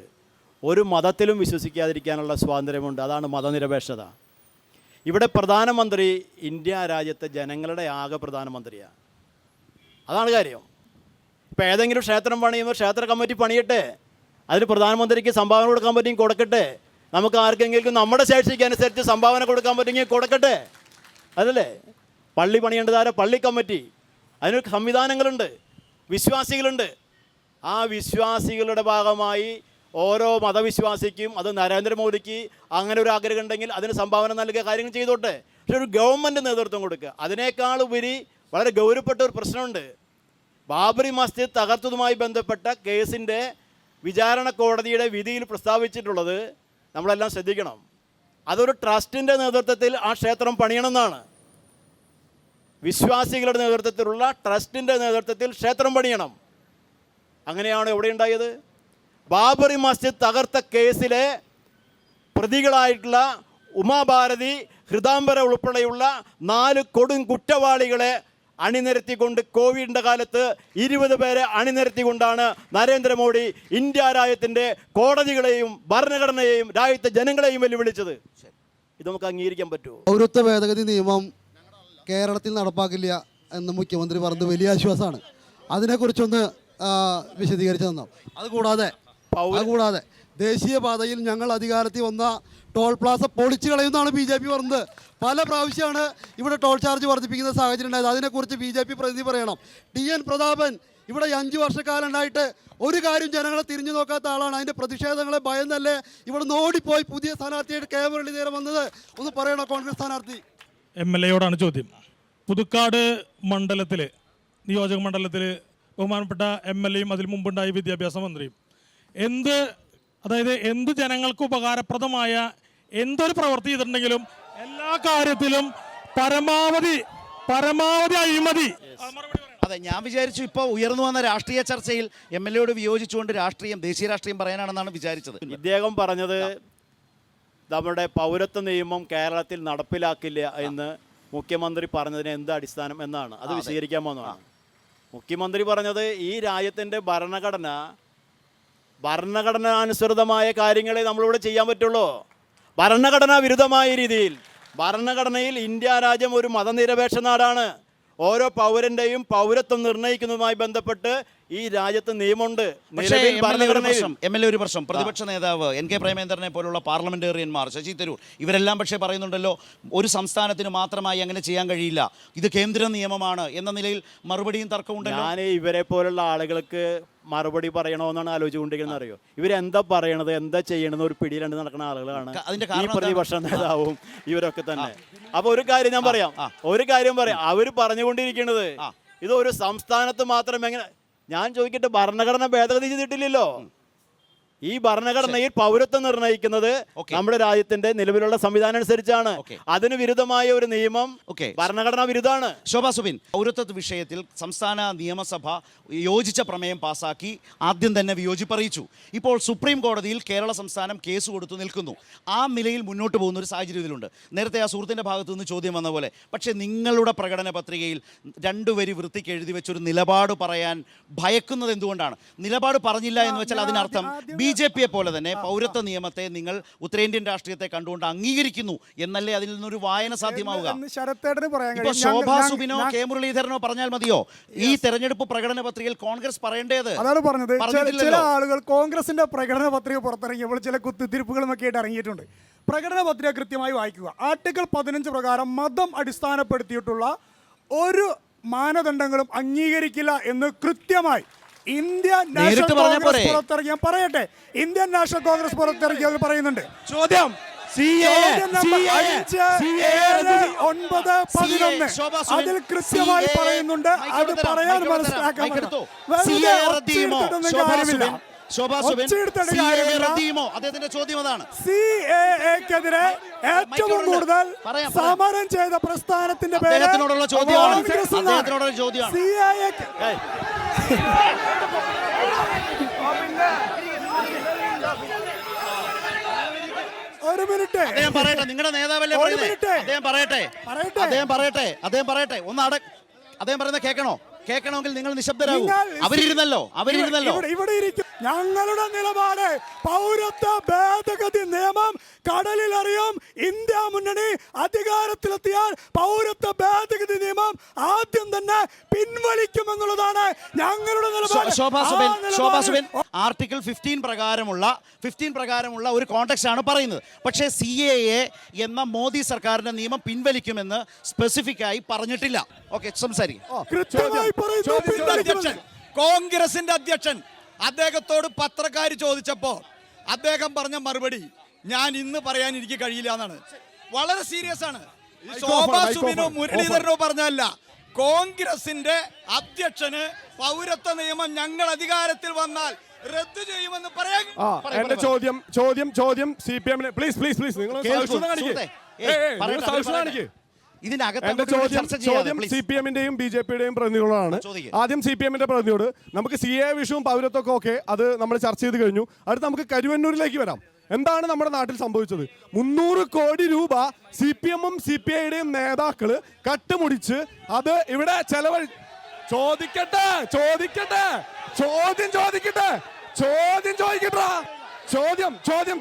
ഒരു മതത്തിലും വിശ്വസിക്കാതിരിക്കാനുള്ള സ്വാതന്ത്ര്യമുണ്ട്. അതാണ് മതനിരപേക്ഷത. ഇവിടെ പ്രധാനമന്ത്രി ഇന്ത്യ രാജ്യത്തെ ജനങ്ങളുടെ ആകെ പ്രധാനമന്ത്രിയാണ്. അതാണ് കാര്യം. ഇപ്പോൾ ഏതെങ്കിലും ക്ഷേത്രം പണിയുമ്പോൾ ക്ഷേത്ര കമ്മിറ്റി പണിയട്ടെ, അതിന് പ്രധാനമന്ത്രിക്ക് സംഭാവന കൊടുക്കാൻ പറ്റുമെങ്കിൽ കൊടുക്കട്ടെ. നമുക്ക് ആർക്കെങ്കിലും നമ്മുടെ ശേഷിക്ക് അനുസരിച്ച് സംഭാവന കൊടുക്കാൻ പറ്റുമെങ്കിൽ കൊടുക്കട്ടെ. അതല്ലേ? പള്ളി പണിയേണ്ടതാരെ പള്ളി കമ്മിറ്റി, അതിന് സംവിധാനങ്ങളുണ്ട്, വിശ്വാസികളുണ്ട്. ആ വിശ്വാസികളുടെ ഭാഗമായി ഓരോ മതവിശ്വാസിക്കും, അത് നരേന്ദ്രമോദിക്ക് അങ്ങനെ ഒരു ആഗ്രഹം ഉണ്ടെങ്കിൽ അതിന് സംഭാവന നൽകുക, കാര്യങ്ങൾ ചെയ്തോട്ടെ. പക്ഷെ ഒരു ഗവൺമെൻറ് നേതൃത്വം കൊടുക്കുക. അതിനേക്കാൾ ഉപരി വളരെ ഗൗരവപ്പെട്ട ഒരു പ്രശ്നമുണ്ട്. ബാബറി മസ്ജിദ് തകർത്തതുമായി ബന്ധപ്പെട്ട കേസിൻ്റെ വിചാരണ കോടതിയുടെ വിധിയിൽ പ്രസ്താവിച്ചിട്ടുള്ളത് നമ്മളെല്ലാം ശ്രദ്ധിക്കണം. അതൊരു ട്രസ്റ്റിൻ്റെ നേതൃത്വത്തിൽ ആ ക്ഷേത്രം പണിയണമെന്നാണ്. വിശ്വാസികളുടെ നേതൃത്വത്തിലുള്ള ട്രസ്റ്റിൻ്റെ നേതൃത്വത്തിൽ ക്ഷേത്രം പണിയണം. അങ്ങനെയാണ് എവിടെ ഉണ്ടായത്? ബാബറി മസ്ജിദ് തകർത്ത കേസിലെ പ്രതികളായിട്ടുള്ള ഉമാഭാരതി, ഹൃദാംബര ഉൾപ്പെടെയുള്ള 4 കൊടും കുറ്റവാളികളെ അണിനിരത്തിക്കൊണ്ട് കോവിഡിൻ്റെ കാലത്ത് 20 പേരെ അണിനിരത്തിക്കൊണ്ടാണ് നരേന്ദ്രമോദി ഇന്ത്യ രാജ്യത്തിൻ്റെ കോടതികളെയും ഭരണഘടനയെയും രാജ്യത്തെ ജനങ്ങളെയും വെല്ലുവിളിച്ചത്. ഇത് നമുക്ക് അംഗീകരിക്കാൻ പറ്റുമോ? പൗരത്വ ഭേദഗതി നിയമം കേരളത്തിൽ നടപ്പാക്കില്ല എന്ന് മുഖ്യമന്ത്രി പറഞ്ഞത് വലിയ ആശ്വാസമാണ്. അതിനെക്കുറിച്ചൊന്ന് വിശദീകരിച്ചു തന്നോ. അതുകൂടാതെ ദേശീയപാതയിൽ ഞങ്ങൾ അധികാരത്തിൽ വന്ന ടോൾ പ്ലാസ പൊളിച്ചു കളയുന്നതാണ് BJP പറഞ്ഞത്. പല പ്രാവശ്യമാണ് ഇവിടെ ടോൾ ചാർജ് വർദ്ധിപ്പിക്കുന്ന സാഹചര്യം ഉണ്ടായത്. അതിനെക്കുറിച്ച് BJP പ്രതിനിധി പറയണം. TN പ്രതാപൻ ഇവിടെ 5 വർഷക്കാലം ഉണ്ടായിട്ട് ഒരു കാര്യം ജനങ്ങളെ തിരിഞ്ഞു നോക്കാത്ത ആളാണ്. അതിൻ്റെ പ്രതിഷേധങ്ങളെ ഭയന്നല്ലേ ഇവിടെ നിന്ന് ഓടിപ്പോയി പുതിയ സ്ഥാനാർത്ഥിയായിട്ട് കെ മുരളീധരൻ വന്നത്? ഒന്ന് പറയണോ കോൺഗ്രസ് സ്ഥാനാർത്ഥി? MLA ചോദ്യം. പുതുക്കാട് മണ്ഡലത്തിൽ, നിയോജക മണ്ഡലത്തിൽ ബഹുമാനപ്പെട്ട MLAയും അതിൽ മുമ്പുണ്ടായ വിദ്യാഭ്യാസ മന്ത്രിയും എന്ത് ജനങ്ങൾക്ക് ഉപകാരപ്രദമായ എന്തൊരു പ്രവൃത്തി ചെയ്തിട്ടുണ്ടെങ്കിലും എല്ലാ കാര്യത്തിലും പരമാവധി അഴിമതി. അതെ, ഞാൻ വിചാരിച്ചു ഇപ്പോൾ ഉയർന്നു വന്ന രാഷ്ട്രീയ ചർച്ചയിൽ MLAയോട് വിയോജിച്ചുകൊണ്ട് ദേശീയ രാഷ്ട്രീയം പറയാനാണെന്നാണ് വിചാരിച്ചത്. ഇദ്ദേഹം പറഞ്ഞത് നമ്മുടെ പൗരത്വ നിയമം കേരളത്തിൽ നടപ്പിലാക്കില്ല എന്ന് മുഖ്യമന്ത്രി പറഞ്ഞതിന് എന്ത് അടിസ്ഥാനം എന്നാണ്. അത് വിശദീകരിക്കാൻ പോകുന്നതാണ്. മുഖ്യമന്ത്രി പറഞ്ഞത് ഈ രാജ്യത്തിൻ്റെ ഭരണഘടനാനുസൃതമായ കാര്യങ്ങളെ നമ്മളിവിടെ ചെയ്യാൻ പറ്റുള്ളൂ. ഭരണഘടനാ വിരുദ്ധമായ രീതിയിൽ, ഭരണഘടനയിൽ ഇന്ത്യ രാജ്യം ഒരു മതനിരപേക്ഷ നാടാണ്. ഓരോ പൗരന്റെയും പൗരത്വം നിർണ്ണയിക്കുന്നതുമായി ബന്ധപ്പെട്ട് ഈ രാജ്യത്ത് നിയമമുണ്ട്. MLA ഒരു പ്രശ്നം, പ്രതിപക്ഷ നേതാവ് NK പ്രേമേന്ദ്രനെ പോലുള്ള പാർലമെന്റേറിയന്മാർ, ശശി തരൂർ, ഇവരെല്ലാം പക്ഷേ പറയുന്നുണ്ടല്ലോ ഒരു സംസ്ഥാനത്തിന് മാത്രമായി അങ്ങനെ ചെയ്യാൻ കഴിയില്ല, ഇത് കേന്ദ്ര നിയമമാണ് എന്ന നിലയിൽ മറുപടിയും തർക്കമുണ്ടല്ലോ. ഞാൻ ഇവരെ പോലുള്ള ആളുകൾക്ക് മറുപടി പറയണമെന്നാണ് ആലോചിച്ചുകൊണ്ടിരിക്കുന്നത്. അറിയോ, ഇവരെന്താ പറയണത്, എന്താ ചെയ്യണമെന്ന് ഒരു പിടിയിലണ്ട് നടക്കുന്ന ആളുകളാണ് ഈ പ്രതിപക്ഷ നേതാവും ഇവരൊക്കെ തന്നെ. അപ്പൊ ഒരു കാര്യം ഞാൻ പറയാം, അവര് പറഞ്ഞുകൊണ്ടിരിക്കുന്നത് ഇത് ഒരു സംസ്ഥാനത്ത് മാത്രം എങ്ങനെ. ഞാൻ ചോദിക്കട്ടെ, ഭരണഘടന ഭേദഗതി ചെയ്തിട്ടില്ലല്ലോ. ഈ ഭരണഘടനയിൽ പൗരത്വം നിർണ്ണയിക്കുന്നത് നമ്മുടെ രാജ്യത്തിന്റെ നിലവിലുള്ള സംവിധാനം അനുസരിച്ചാണ്. അതിന് വിരുദ്ധമായ ഒരു നിയമം ഭരണഘടനാ വിരുദ്ധമാണ്. ശോഭാ സുബിൻ, പൗരത്വ വിഷയത്തിൽ സംസ്ഥാന നിയമസഭ യോജിച്ച പ്രമേയം പാസാക്കി ആദ്യം തന്നെ വിയോജിപ്പറിയിച്ചു. ഇപ്പോൾ സുപ്രീം കോടതിയിൽ കേരള സംസ്ഥാനം കേസ് കൊടുത്തു നിൽക്കുന്നു. ആ നിലയിൽ മുന്നോട്ട് പോകുന്ന ഒരു സാഹചര്യത്തിലുണ്ട്. നേരത്തെ ആ സുഹൃത്തിൻ്റെ ഭാഗത്തു നിന്ന് ചോദ്യം വന്ന പോലെ, പക്ഷേ നിങ്ങളുടെ പ്രകടന പത്രികയിൽ 2 വരി വൃത്തിക്ക് എഴുതി വെച്ചൊരു നിലപാട് പറയാൻ ഭയക്കുന്നത് എന്തുകൊണ്ടാണ്? നിലപാട് പറഞ്ഞില്ല എന്ന് വെച്ചാൽ അതിനർത്ഥം BJPയെ പോലെ തന്നെ പൗരത്വ നിയമത്തെ നിങ്ങൾ ഉത്തരേന്ത്യൻ രാഷ്ട്രീയത്തെ കണ്ടുകൊണ്ട് അംഗീകരിക്കുന്നു എന്നല്ലേ അതിൽ നിന്നൊരു വായന സാധ്യമാവുക? ഇപ്പോൾ ശോഭാ സുബിനോ കെ മുരളീധരനോ പറഞ്ഞാൽ മതിയോ? ഈ തെരഞ്ഞെടുപ്പ് പ്രകടന പത്രികയിൽ കോൺഗ്രസ് പറയേണ്ടത്? അതാണ് പറഞ്ഞത്. ചില ആളുകൾ കോൺഗ്രസിന്റെ പ്രകടന പത്രിക പുറത്തിറങ്ങിയപ്പോൾ ചില കുത്തിത്തിരിപ്പുകളും ഒക്കെ ആയിട്ട് ഇറങ്ങിയിട്ടുണ്ട്. പ്രകടന പത്രിക കൃത്യമായി വായിക്കുക. ആർട്ടിക്കിൾ 15 പ്രകാരം മതം അടിസ്ഥാനപ്പെടുത്തിയിട്ടുള്ള ഒരു മാനദണ്ഡങ്ങളും അംഗീകരിക്കില്ല എന്ന് കൃത്യമായി ഇന്ത്യൻ നാഷണൽ കോൺഗ്രസ് പുറത്തിറങ്ങിയ ഇന്ത്യൻ നാഷണൽ കോൺഗ്രസ് പുറത്തിറങ്ങിയത് പറയുന്നുണ്ട്. ചോദ്യം 5, 9, 11 അതിൽ കൃത്യമായി പറയുന്നുണ്ട്. അത് പറയാൻ മനസ്സിലാക്കാൻ CAAക്കെതിരെ ഏറ്റവും കൂടുതൽ സമരം ചെയ്ത പ്രസ്ഥാനത്തിന്റെ പേര് ഒരു മിനിറ്റ്, അദ്ദേഹം പറയട്ടെ. നിങ്ങളുടെ നേതാവല്ലേ പറയുന്നത്? അദ്ദേഹം പറയട്ടെ. അദ്ദേഹം പറയുന്നത് കേൾക്കണമെങ്കിൽ നിങ്ങൾ നിശബ്ദരാകൂ. അവരിരുന്നല്ലോ. ഇവിടെ ഇരിക്കും. ഞങ്ങളുടെ നിലപാട് പൗരത്വ ഭേദഗതി നിയമം കടലിൽ അറിയും. ഇന്ത്യ മുന്നണി അധികാരത്തിലെത്തിയാൽ പൗരത്വ ഭേദഗതി നിയമം ആദ്യം തന്നെ പിൻവലിക്കുമെന്നുള്ളതാണ് ഞങ്ങളുടെ നിലപാട്. ശോഭാ സുബിൻ, ആർട്ടിക്കിൾ 15 പ്രകാരമുള്ള ഒരു കോണ്ടെക്സ്റ്റ് ആണ് പറയുന്നത്. പക്ഷേ CAA എന്ന മോദി സർക്കാരിന്റെ നിയമം പിൻവലിക്കുമെന്ന് സ്പെസിഫിക് ആയി പറഞ്ഞിട്ടില്ല. ഓക്കെ, സംസാരിക്കും. കോൺഗ്രസിന്റെ അധ്യക്ഷൻ അദ്ദേഹത്തോട് പത്രക്കാർ ചോദിച്ചപ്പോൾ അദ്ദേഹം പറഞ്ഞ മറുപടി ഞാൻ ഇന്ന് പറയാൻ എനിക്ക് കഴിയില്ല എന്നാണ്. വളരെ സീരിയസ് ആണ്. ശോഭാ സുബിനോ മുരളീധരനോ പറഞ്ഞല്ല, കോൺഗ്രസിന്റെ അധ്യക്ഷന് പൗരത്വ നിയമം ഞങ്ങൾ അധികാരത്തിൽ വന്നാൽ റദ്ദു ചെയ്യുമെന്ന് പറയാൻ എന്റെ ചോദ്യം CPM പ്ലീസ് നിങ്ങൾ എന്റെ ചോദ്യം CPM-ന്റെയും BJP-യുടെയും പ്രതിനിധികളാണ്. ആദ്യം CPM-ന്റെ പ്രതിനിധിയോട് നമുക്ക് CA വിഷയവും പൗരത്വമൊക്കെ ഓക്കെ, അത് നമ്മൾ ചർച്ച ചെയ്ത് കഴിഞ്ഞു. അടുത്ത് നമുക്ക് കരുവന്നൂരിലേക്ക് വരാം. എന്താണ് നമ്മുടെ നാട്ടിൽ സംഭവിച്ചത്? 300 കോടി രൂപ CPM-ഉം CPI-യുടെയും നേതാക്കള് കട്ടുമുടിച്ച് അത് ഇവിടെ ചെലവഴി. ചോദിക്കട്ടെ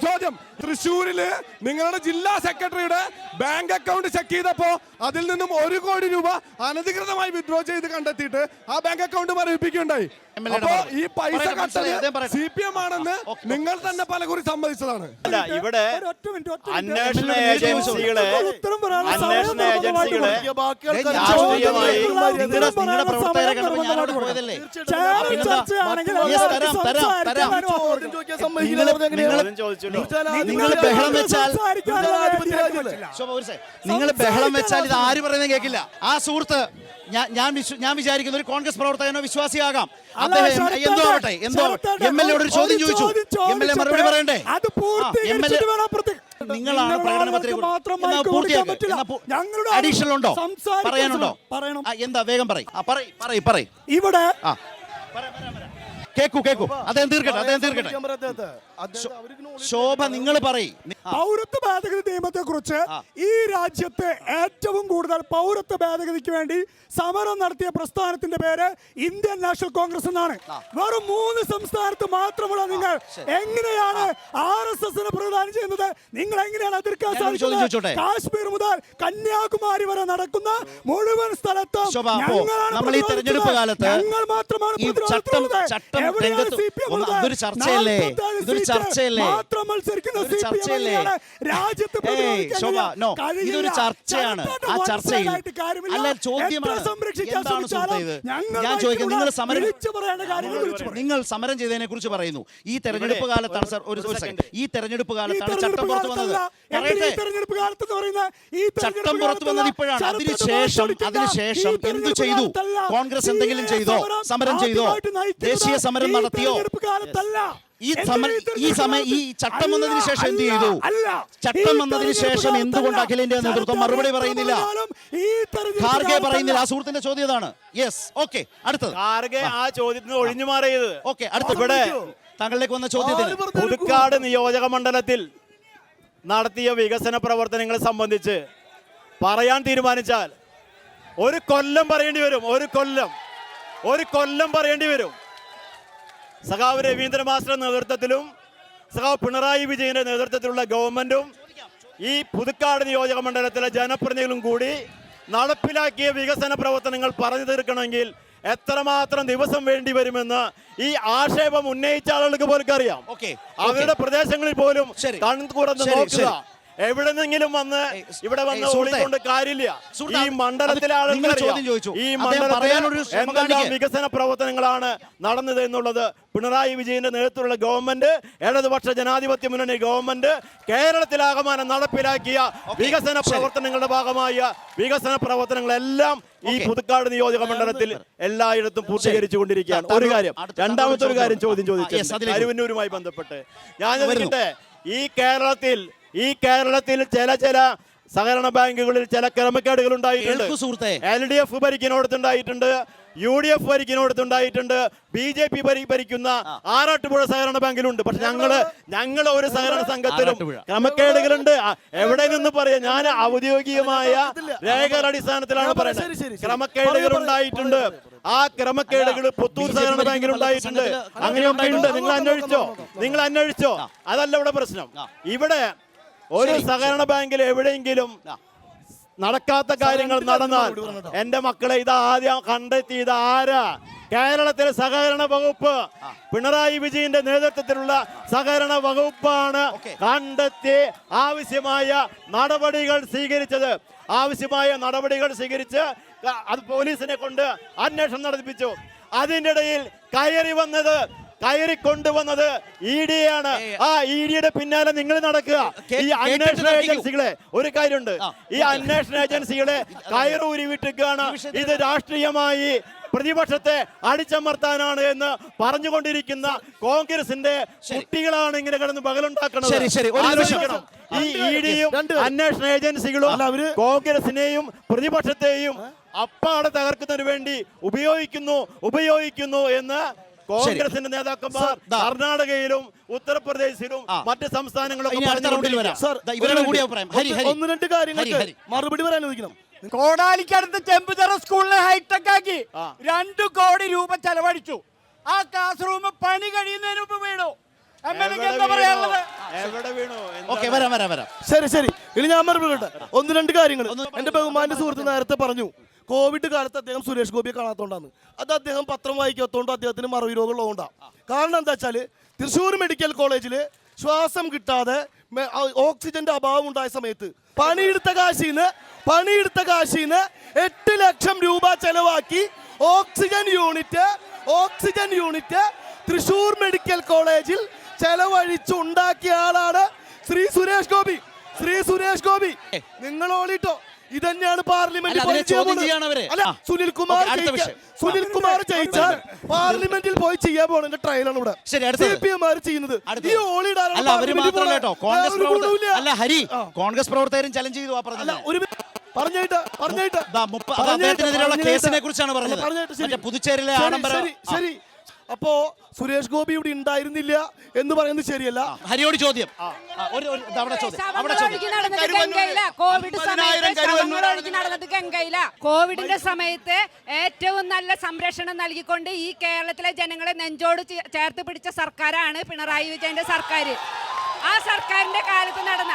ചോദ്യം തൃശ്ശൂരില് നിങ്ങളുടെ ജില്ലാ സെക്രട്ടറിയുടെ ബാങ്ക് അക്കൗണ്ട് ചെക്ക് ചെയ്തപ്പോ അതിൽ നിന്നും 1 കോടി രൂപ അനധികൃതമായി വിഡ്രോ ചെയ്ത് കണ്ടെത്തിയിട്ട് ആ ബാങ്ക് അക്കൗണ്ട് മരവിപ്പിക്കുകയുണ്ടായി. അപ്പോ ഈ പൈസ കട്ടത് CPM ആണെന്ന് നിങ്ങൾ തന്നെ പലകുറി സമ്മതിച്ചതാണ്. ഇവിടെ അന്വേഷണ ഏജൻസികളെ നിങ്ങൾ ബഹളം വെച്ചാൽ ഇത് ആര് പറയുന്നത് കേൾക്കില്ല. ആ സുഹൃത്ത് ഞാൻ വിചാരിക്കുന്ന ഒരു കോൺഗ്രസ് പ്രവർത്തകനോ വിശ്വാസിയാകാം. അദ്ദേഹം എന്തോ ആവട്ടെ MLA ഒരു ചോദ്യം ചോദിച്ചു. MLA മറുപടി പറയണ്ടേ? നിങ്ങളാണ് അഡീഷണൽ ഉണ്ടോ പറയാനുണ്ടോ? എന്താ വേഗം പറയ്. ഇവിടെ കേക്കൂ അദ്ദേഹം തീർക്കട്ടെ. ശോഭ നിങ്ങൾ പറയും. പൗരത്വ ഭേദഗതി നിയമത്തെ കുറിച്ച് ഈ രാജ്യത്തെ ഏറ്റവും കൂടുതൽ പൗരത്വ ഭേദഗതിക്ക് വേണ്ടി സമരം നടത്തിയ പ്രസ്ഥാനത്തിന്റെ പേര് ഇന്ത്യൻ നാഷണൽ കോൺഗ്രസ് എന്നാണ്. വെറും 3 സംസ്ഥാനത്ത് മാത്രമുള്ള നിങ്ങൾ എങ്ങനെയാണ് RSS-ന് പ്രദാനം ചെയ്യുന്നത്? നിങ്ങൾ എങ്ങനെയാണ് എതിർക്കാൻ സാധിക്കുന്നത്? കാശ്മീർ മുതൽ കന്യാകുമാരി വരെ നടക്കുന്ന മുഴുവൻ സ്ഥലത്തും നമ്മൾ ഈ തെരഞ്ഞെടുപ്പ് കാലത്ത് ഞങ്ങൾ മാത്രമാണ് ഇതൊരു ചർച്ചയാണ്. ആ ചർച്ചയിൽ അല്ല ചോദ്യമാണ്. ഞാൻ ചോദിക്കുന്നത് നിങ്ങൾ സമരം ചെയ്തതിനെ കുറിച്ച് പറയുന്നു. ഈ തെരഞ്ഞെടുപ്പ് കാലത്താണ് സർ ഒരു സെക്കൻഡ്, ഈ തെരഞ്ഞെടുപ്പ് കാലത്താണ് ചട്ടം പുറത്തു വന്നത്. ചട്ടം പുറത്തു വന്നത് ഇപ്പോഴാണ്. അതിനുശേഷം എന്തു ചെയ്തു? കോൺഗ്രസ് എന്തെങ്കിലും ചെയ്തോ? സമരം ചെയ്തോ? ദേശീയ സമരം നടത്തിയോ? ഈ ചട്ടം വന്നതിന് ശേഷം എന്ത് ചെയ്തു? ചട്ടം വന്നതിന് ശേഷം എന്തുകൊണ്ട് അഖിലേന്ത്യാ നേതൃത്വം മറുപടി പറയുന്നില്ല? ഖാർഗെ പറയുന്നില്ല. ആ സുഹൃത്തിന്റെ ചോദ്യം ഇതാണ്. Yes, okay. അടുത്തത് ഖാർഗെ ആ ചോദ്യത്തിന് ഒഴിഞ്ഞു മാറിയത്. ഓക്കെ, അടുത്ത ഇവിടെ താങ്കളിലേക്ക് വന്ന ചോദ്യത്തിന് പുതുക്കാട് നിയോജക മണ്ഡലത്തിൽ നടത്തിയ വികസന പ്രവർത്തനങ്ങളെ സംബന്ധിച്ച് പറയാൻ തീരുമാനിച്ചാൽ ഒരു കൊല്ലം പറയേണ്ടി വരും. ഒരു കൊല്ലം പറയേണ്ടി വരും. സഖാവ് രവീന്ദ്ര മാസ്റ്ററുടെ നേതൃത്വത്തിലും സഖാവ് പിണറായി വിജയന്റെ നേതൃത്വത്തിലുള്ള ഗവൺമെന്റും ഈ പുതുക്കാട് നിയോജക മണ്ഡലത്തിലെ ജനപ്രതിനിധികളും കൂടി നടപ്പിലാക്കിയ വികസന പ്രവർത്തനങ്ങൾ പറഞ്ഞു തീർക്കണമെങ്കിൽ എത്രമാത്രം ദിവസം വേണ്ടി വരുമെന്ന് ഈ ആക്ഷേപം ഉന്നയിച്ച ആളുകൾക്ക് പോലും അറിയാം. അവരുടെ പ്രദേശങ്ങളിൽ പോലും കണ്ണുതുറന്ന് നോക്കുക. എവിടെന്നെങ്കിലും വന്ന് ഇവിടെ വന്ന് ഓടിക്കൊണ്ട് കാര്യമില്ല. ഈ മണ്ഡലത്തിലെ ആളുകൾ ഈ മണ്ഡലത്തിൽ എന്തെല്ലാം വികസന പ്രവർത്തനങ്ങളാണ് നടന്നത് എന്നുള്ളത് പിണറായി വിജയന്റെ നേതൃത്വത്തിലുള്ള ഗവൺമെന്റ്, ഇടതുപക്ഷ ജനാധിപത്യ മുന്നണി ഗവൺമെന്റ് കേരളത്തിലാകമാനം നടപ്പിലാക്കിയ വികസന പ്രവർത്തനങ്ങളുടെ ഭാഗമായ വികസന പ്രവർത്തനങ്ങളെല്ലാം ഈ പുതുക്കാട് നിയോജക മണ്ഡലത്തിൽ എല്ലായിടത്തും പൂർത്തീകരിച്ചുകൊണ്ടിരിക്കുകയാണ്. ഒരു കാര്യം. രണ്ടാമത്തെ ഒരു കാര്യം ചോദ്യം ചോദിച്ചു കരുവന്നൂരുമായി ബന്ധപ്പെട്ട് ഞാൻ ചോദിക്കട്ടെ, ഈ കേരളത്തിൽ ചില സഹകരണ ബാങ്കുകളിൽ ചില ക്രമക്കേടുകൾ ഉണ്ടായിട്ടുണ്ട്. LDF ഭരിക്കുന്നിടത്തുണ്ടായിട്ടുണ്ട്, UDF ഭരിക്കുന്നിടത്തുണ്ടായിട്ടുണ്ട്, BJP ഭരിക്കുന്ന ആറാട്ടുപുഴ സഹകരണ ബാങ്കിലുണ്ട്. പക്ഷെ ഞങ്ങൾ ഒരു സഹകരണ സംഘത്തിലും ക്രമക്കേടുകളുണ്ട്. എവിടെ നിന്ന് പറയാം? ഞാൻ ഔദ്യോഗികമായ രേഖകളുടെ അടിസ്ഥാനത്തിലാണ് പറയുന്നത്. ക്രമക്കേടുകൾ ഉണ്ടായിട്ടുണ്ട്. ആ ക്രമക്കേടുകൾ പുത്തൂർ സഹകരണ ബാങ്കിൽ ഉണ്ടായിട്ടുണ്ട്. അങ്ങനെയൊക്കെ ഉണ്ട്. നിങ്ങൾ അന്വേഷിച്ചോ? അതല്ല ഇവിടെ പ്രശ്നം. ഇവിടെ ഒരു സഹകരണ ബാങ്കിൽ എവിടെയെങ്കിലും നടക്കാത്ത കാര്യങ്ങൾ നടന്നാൽ എന്റെ മക്കളെ ഇത് ആദ്യം കണ്ടെത്തിയത് ആരാ? കേരളത്തിലെ സഹകരണ വകുപ്പ്, പിണറായി വിജയന്റെ നേതൃത്വത്തിലുള്ള സഹകരണ വകുപ്പാണ് കണ്ടെത്തി ആവശ്യമായ നടപടികൾ സ്വീകരിച്ചത്. അത് പോലീസിനെ കൊണ്ട് അന്വേഷണം നടത്തിപ്പിച്ചു. അതിൻ്റെ ഇടയിൽ കയറി വന്നത് കയറി കൊണ്ടുവന്നത് ED ആണ്. ആ ED-യുടെ പിന്നാലെ നിങ്ങൾ നടക്കുക. ഈ അന്വേഷണ ഏജൻസികളെ ഒരു കാര്യമുണ്ട്, ഈ അന്വേഷണ ഏജൻസികളെ കയറൂരി വിട്ടിരിക്കുകയാണ്. ഇത് രാഷ്ട്രീയമായി പ്രതിപക്ഷത്തെ അടിച്ചമർത്താനാണ് എന്ന് പറഞ്ഞുകൊണ്ടിരിക്കുന്ന കോൺഗ്രസിന്റെ കുട്ടികളാണ് ഇങ്ങനെ കിടന്ന് ബഹളുണ്ടാക്കുന്നത്. ഈ ED-യും അന്വേഷണ ഏജൻസികളും കോൺഗ്രസിനെയും പ്രതിപക്ഷത്തെയും അപ്പാടെ തകർക്കുന്നതിന് വേണ്ടി ഉപയോഗിക്കുന്നു എന്ന് കോൺഗ്രസിന്റെ നേതാക്കന്മാർ കർണാടകയിലും ഉത്തർപ്രദേശിലും മറ്റ് സംസ്ഥാനങ്ങളിലും ഒന്ന് രണ്ട് കാര്യങ്ങൾക്ക് മറുപടി പറയാൻ അനുവദിക്കണം. കോടാലിക്കടുത്ത് ചെമ്പുതറ സ്കൂളിനെ ഹൈടെക് ആക്കി 2 കോടി രൂപ ചെലവഴിച്ചു. ആ ക്ലാസ് റൂം പണി കഴിയുന്നതിന് മുമ്പ് വീണു. ശരി ഇനി ഞാൻ മറുപടി പറയട്ടെ. ഒന്ന് രണ്ട് കാര്യങ്ങൾ. എന്റെ ബഹുമാന്റെ സുഹൃത്ത് നേരത്തെ പറഞ്ഞു കോവിഡ് കാലത്ത് അദ്ദേഹം സുരേഷ് ഗോപിയെ കാണാത്തോണ്ടാണ്. അത് അദ്ദേഹം പത്രം വായിക്കാത്തോണ്ടോ അദ്ദേഹത്തിന് മറവി രോഗമുള്ളതുകൊണ്ടാണ്. കാരണം എന്താ വെച്ചാല് തൃശ്ശൂർ മെഡിക്കൽ കോളേജിൽ ശ്വാസം കിട്ടാതെ ഓക്സിജന്റെ അഭാവം ഉണ്ടായ സമയത്ത് പണിയെടുത്ത കാശിന്ന് 8 ലക്ഷം രൂപ ചെലവാക്കി ഓക്സിജൻ യൂണിറ്റ് തൃശ്ശൂർ മെഡിക്കൽ കോളേജിൽ ചെലവഴിച്ചുണ്ടാക്കിയ ആളാണ് ശ്രീ സുരേഷ് ഗോപി. നിങ്ങൾ ഓളിട്ടോ ഇതന്നെയാണ് പാർലമെന്റിൽ സുനിൽകുമാർ ജയിച്ചാൽ പാർലമെന്റിൽ പോയി ചെയ്യാൻ പോകുന്ന ട്രയലാണ് ഇവിടെ CPM ചെയ്യുന്നത്. ഈ കോൺഗ്രസ് പ്രവർത്തകരും ചലഞ്ച് ചെയ്തു കേസിനെ കുറിച്ചാണ് പറഞ്ഞത്. പുതുച്ചേരിയിലെ ശരി. അപ്പോ സുരേഷ് ഗോപി ഇവിടെ ഉണ്ടായിരുന്നില്ല എന്ന് പറയുന്നത് ശരിയല്ല. ഹരിയോട് ചോദ്യം. കോവിഡിന്റെ സമയത്ത് ഏറ്റവും നല്ല സംരക്ഷണം നൽകിക്കൊണ്ട് ഈ കേരളത്തിലെ ജനങ്ങളെ നെഞ്ചോട് ചേർത്ത് പിടിച്ച സർക്കാരാണ് പിണറായി വിജയന്റെ സർക്കാർ. ആ സർക്കാരിന്റെ കാലത്ത് നടന്ന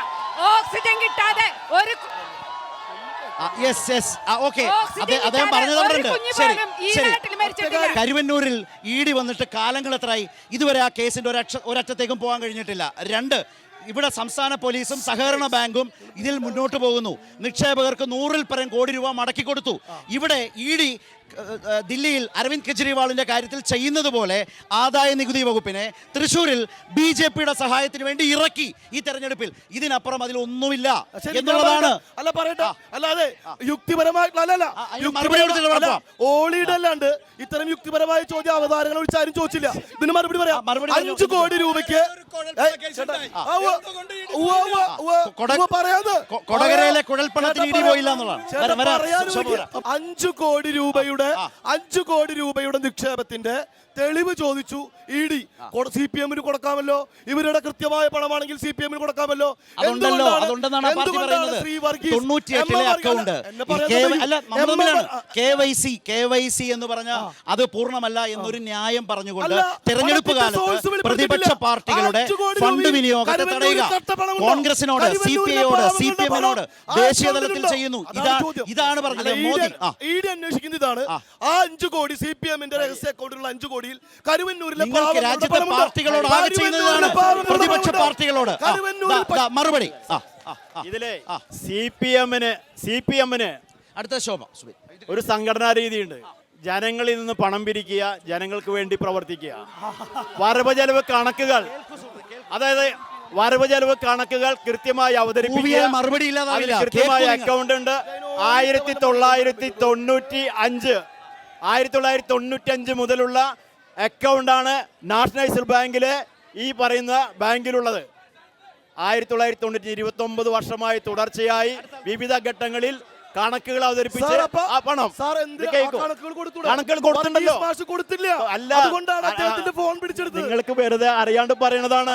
ഓക്സിജൻ കിട്ടാതെ ഒരു അദ്ദേഹം പറഞ്ഞതുകൊണ്ട് കരുവന്നൂരിൽ ED വന്നിട്ട് കാലങ്ങൾ എത്രയായി? ഇതുവരെ ആ കേസിന്റെ ഒരറ്റത്തേക്കും പോകാൻ കഴിഞ്ഞിട്ടില്ല. 2, ഇവിടെ സംസ്ഥാന പോലീസും സഹകരണ ബാങ്കും ഇതിൽ മുന്നോട്ട് പോകുന്നു. നിക്ഷേപകർക്ക് 100-ൽ പരം കോടി രൂപ മടക്കി കൊടുത്തു. ഇവിടെ ED ദില്ലിയിൽ അരവിന്ദ് കെജ്രിവാളിന്റെ കാര്യത്തിൽ ചെയ്യുന്നത് പോലെ ആദായ നികുതി വകുപ്പിനെ തൃശ്ശൂരിൽ BJP-യുടെ സഹായത്തിന് വേണ്ടി ഇറക്കി ഈ തെരഞ്ഞെടുപ്പിൽ. ഇതിനപ്പുറം അതിലൊന്നുമില്ല എന്നുള്ളതാണ്. അല്ലാതെ ഓളിയിടല്ലാണ്ട് ഇത്തരം യുക്തിപരമായ ചോദ്യ അവതാരങ്ങൾ വിളിച്ചാരും ചോദിച്ചില്ല. ഇതിന് മറുപടി പറയാം. 5 കോടി രൂപയ്ക്ക് കൊടകരയിലെ കുഴൽപ്പണത്തിന് ED പോയില്ല എന്നുള്ളതാണ്. 5 കോടി രൂപയുടെ നിക്ഷേപത്തിന്റെ തെളിവ് ചോദിച്ചു ED. CPM-ന് കൊടുക്കാമല്ലോ, ഇവരുടെ കൃത്യമായ പണമാണെങ്കിൽ CPM-ന് കൊടുക്കാമല്ലോ. അതുകൊണ്ടെന്നാണ് പാർട്ടി പറയുന്നത്. 98-ലെ അക്കൗണ്ട് KYC എന്ന് പറഞ്ഞ അത് പൂർണ്ണമല്ല എന്നൊരു ന്യായം പറഞ്ഞുകൊണ്ട് തെരഞ്ഞെടുപ്പ് കാലത്ത് പ്രതിപക്ഷ പാർട്ടികളുടെ ഫണ്ട് വിനിയോഗത്തെ തടയുക കോൺഗ്രസിനോട്, CPI-യോട്, CPM-നോട് ദേശീയ തലത്തിൽ ചെയ്യുന്നു. ഇതാണ് പറഞ്ഞത് മോദി. ED അന്വേഷിക്കുന്ന ഇതാണ്. ആ 5 കോടി CPM-ന്റെ രഹസ്യ അക്കൗണ്ടിലുള്ള 5 കോടിയിൽ കരുവന്നൂരിലെ രാജ്യത്തെ പാർട്ടികളോട് ആകെ ചെയ്യുന്നതാണ് പ്രതിപക്ഷ പാർട്ടികളോട്. മറുപടി ഇതിലെ CPM-ന് അടുത്ത ശോഭ ഒരു സംഘടനാ രീതിയുണ്ട്. ജനങ്ങളിൽ നിന്ന് പണം പിരിക്കുക, ജനങ്ങൾക്ക് വേണ്ടി പ്രവർത്തിക്കുക. വരവ് ചെലവ് കണക്കുകൾ കൃത്യമായി അവതരിപ്പിക്കുക. മറുപടി കൃത്യമായ അക്കൗണ്ട് ഉണ്ട്. 1995 മുതലുള്ള അക്കൗണ്ടാണ് നാഷണലൈസ്ഡ് ബാങ്കിലെ ഈ പറയുന്ന ബാങ്കിലുള്ളത്. 1990 29 വർഷമായി തുടർച്ചയായി വിവിധ ഘട്ടങ്ങളിൽ കണക്കുകൾ അവതരിപ്പിച്ച് ആ പണം കണക്കുകൾ കൊടുത്തിട്ടുണ്ടല്ലോ. അല്ല, നിങ്ങൾക്ക് വെറുതെ അറിയാണ്ട് പറയണതാണ്.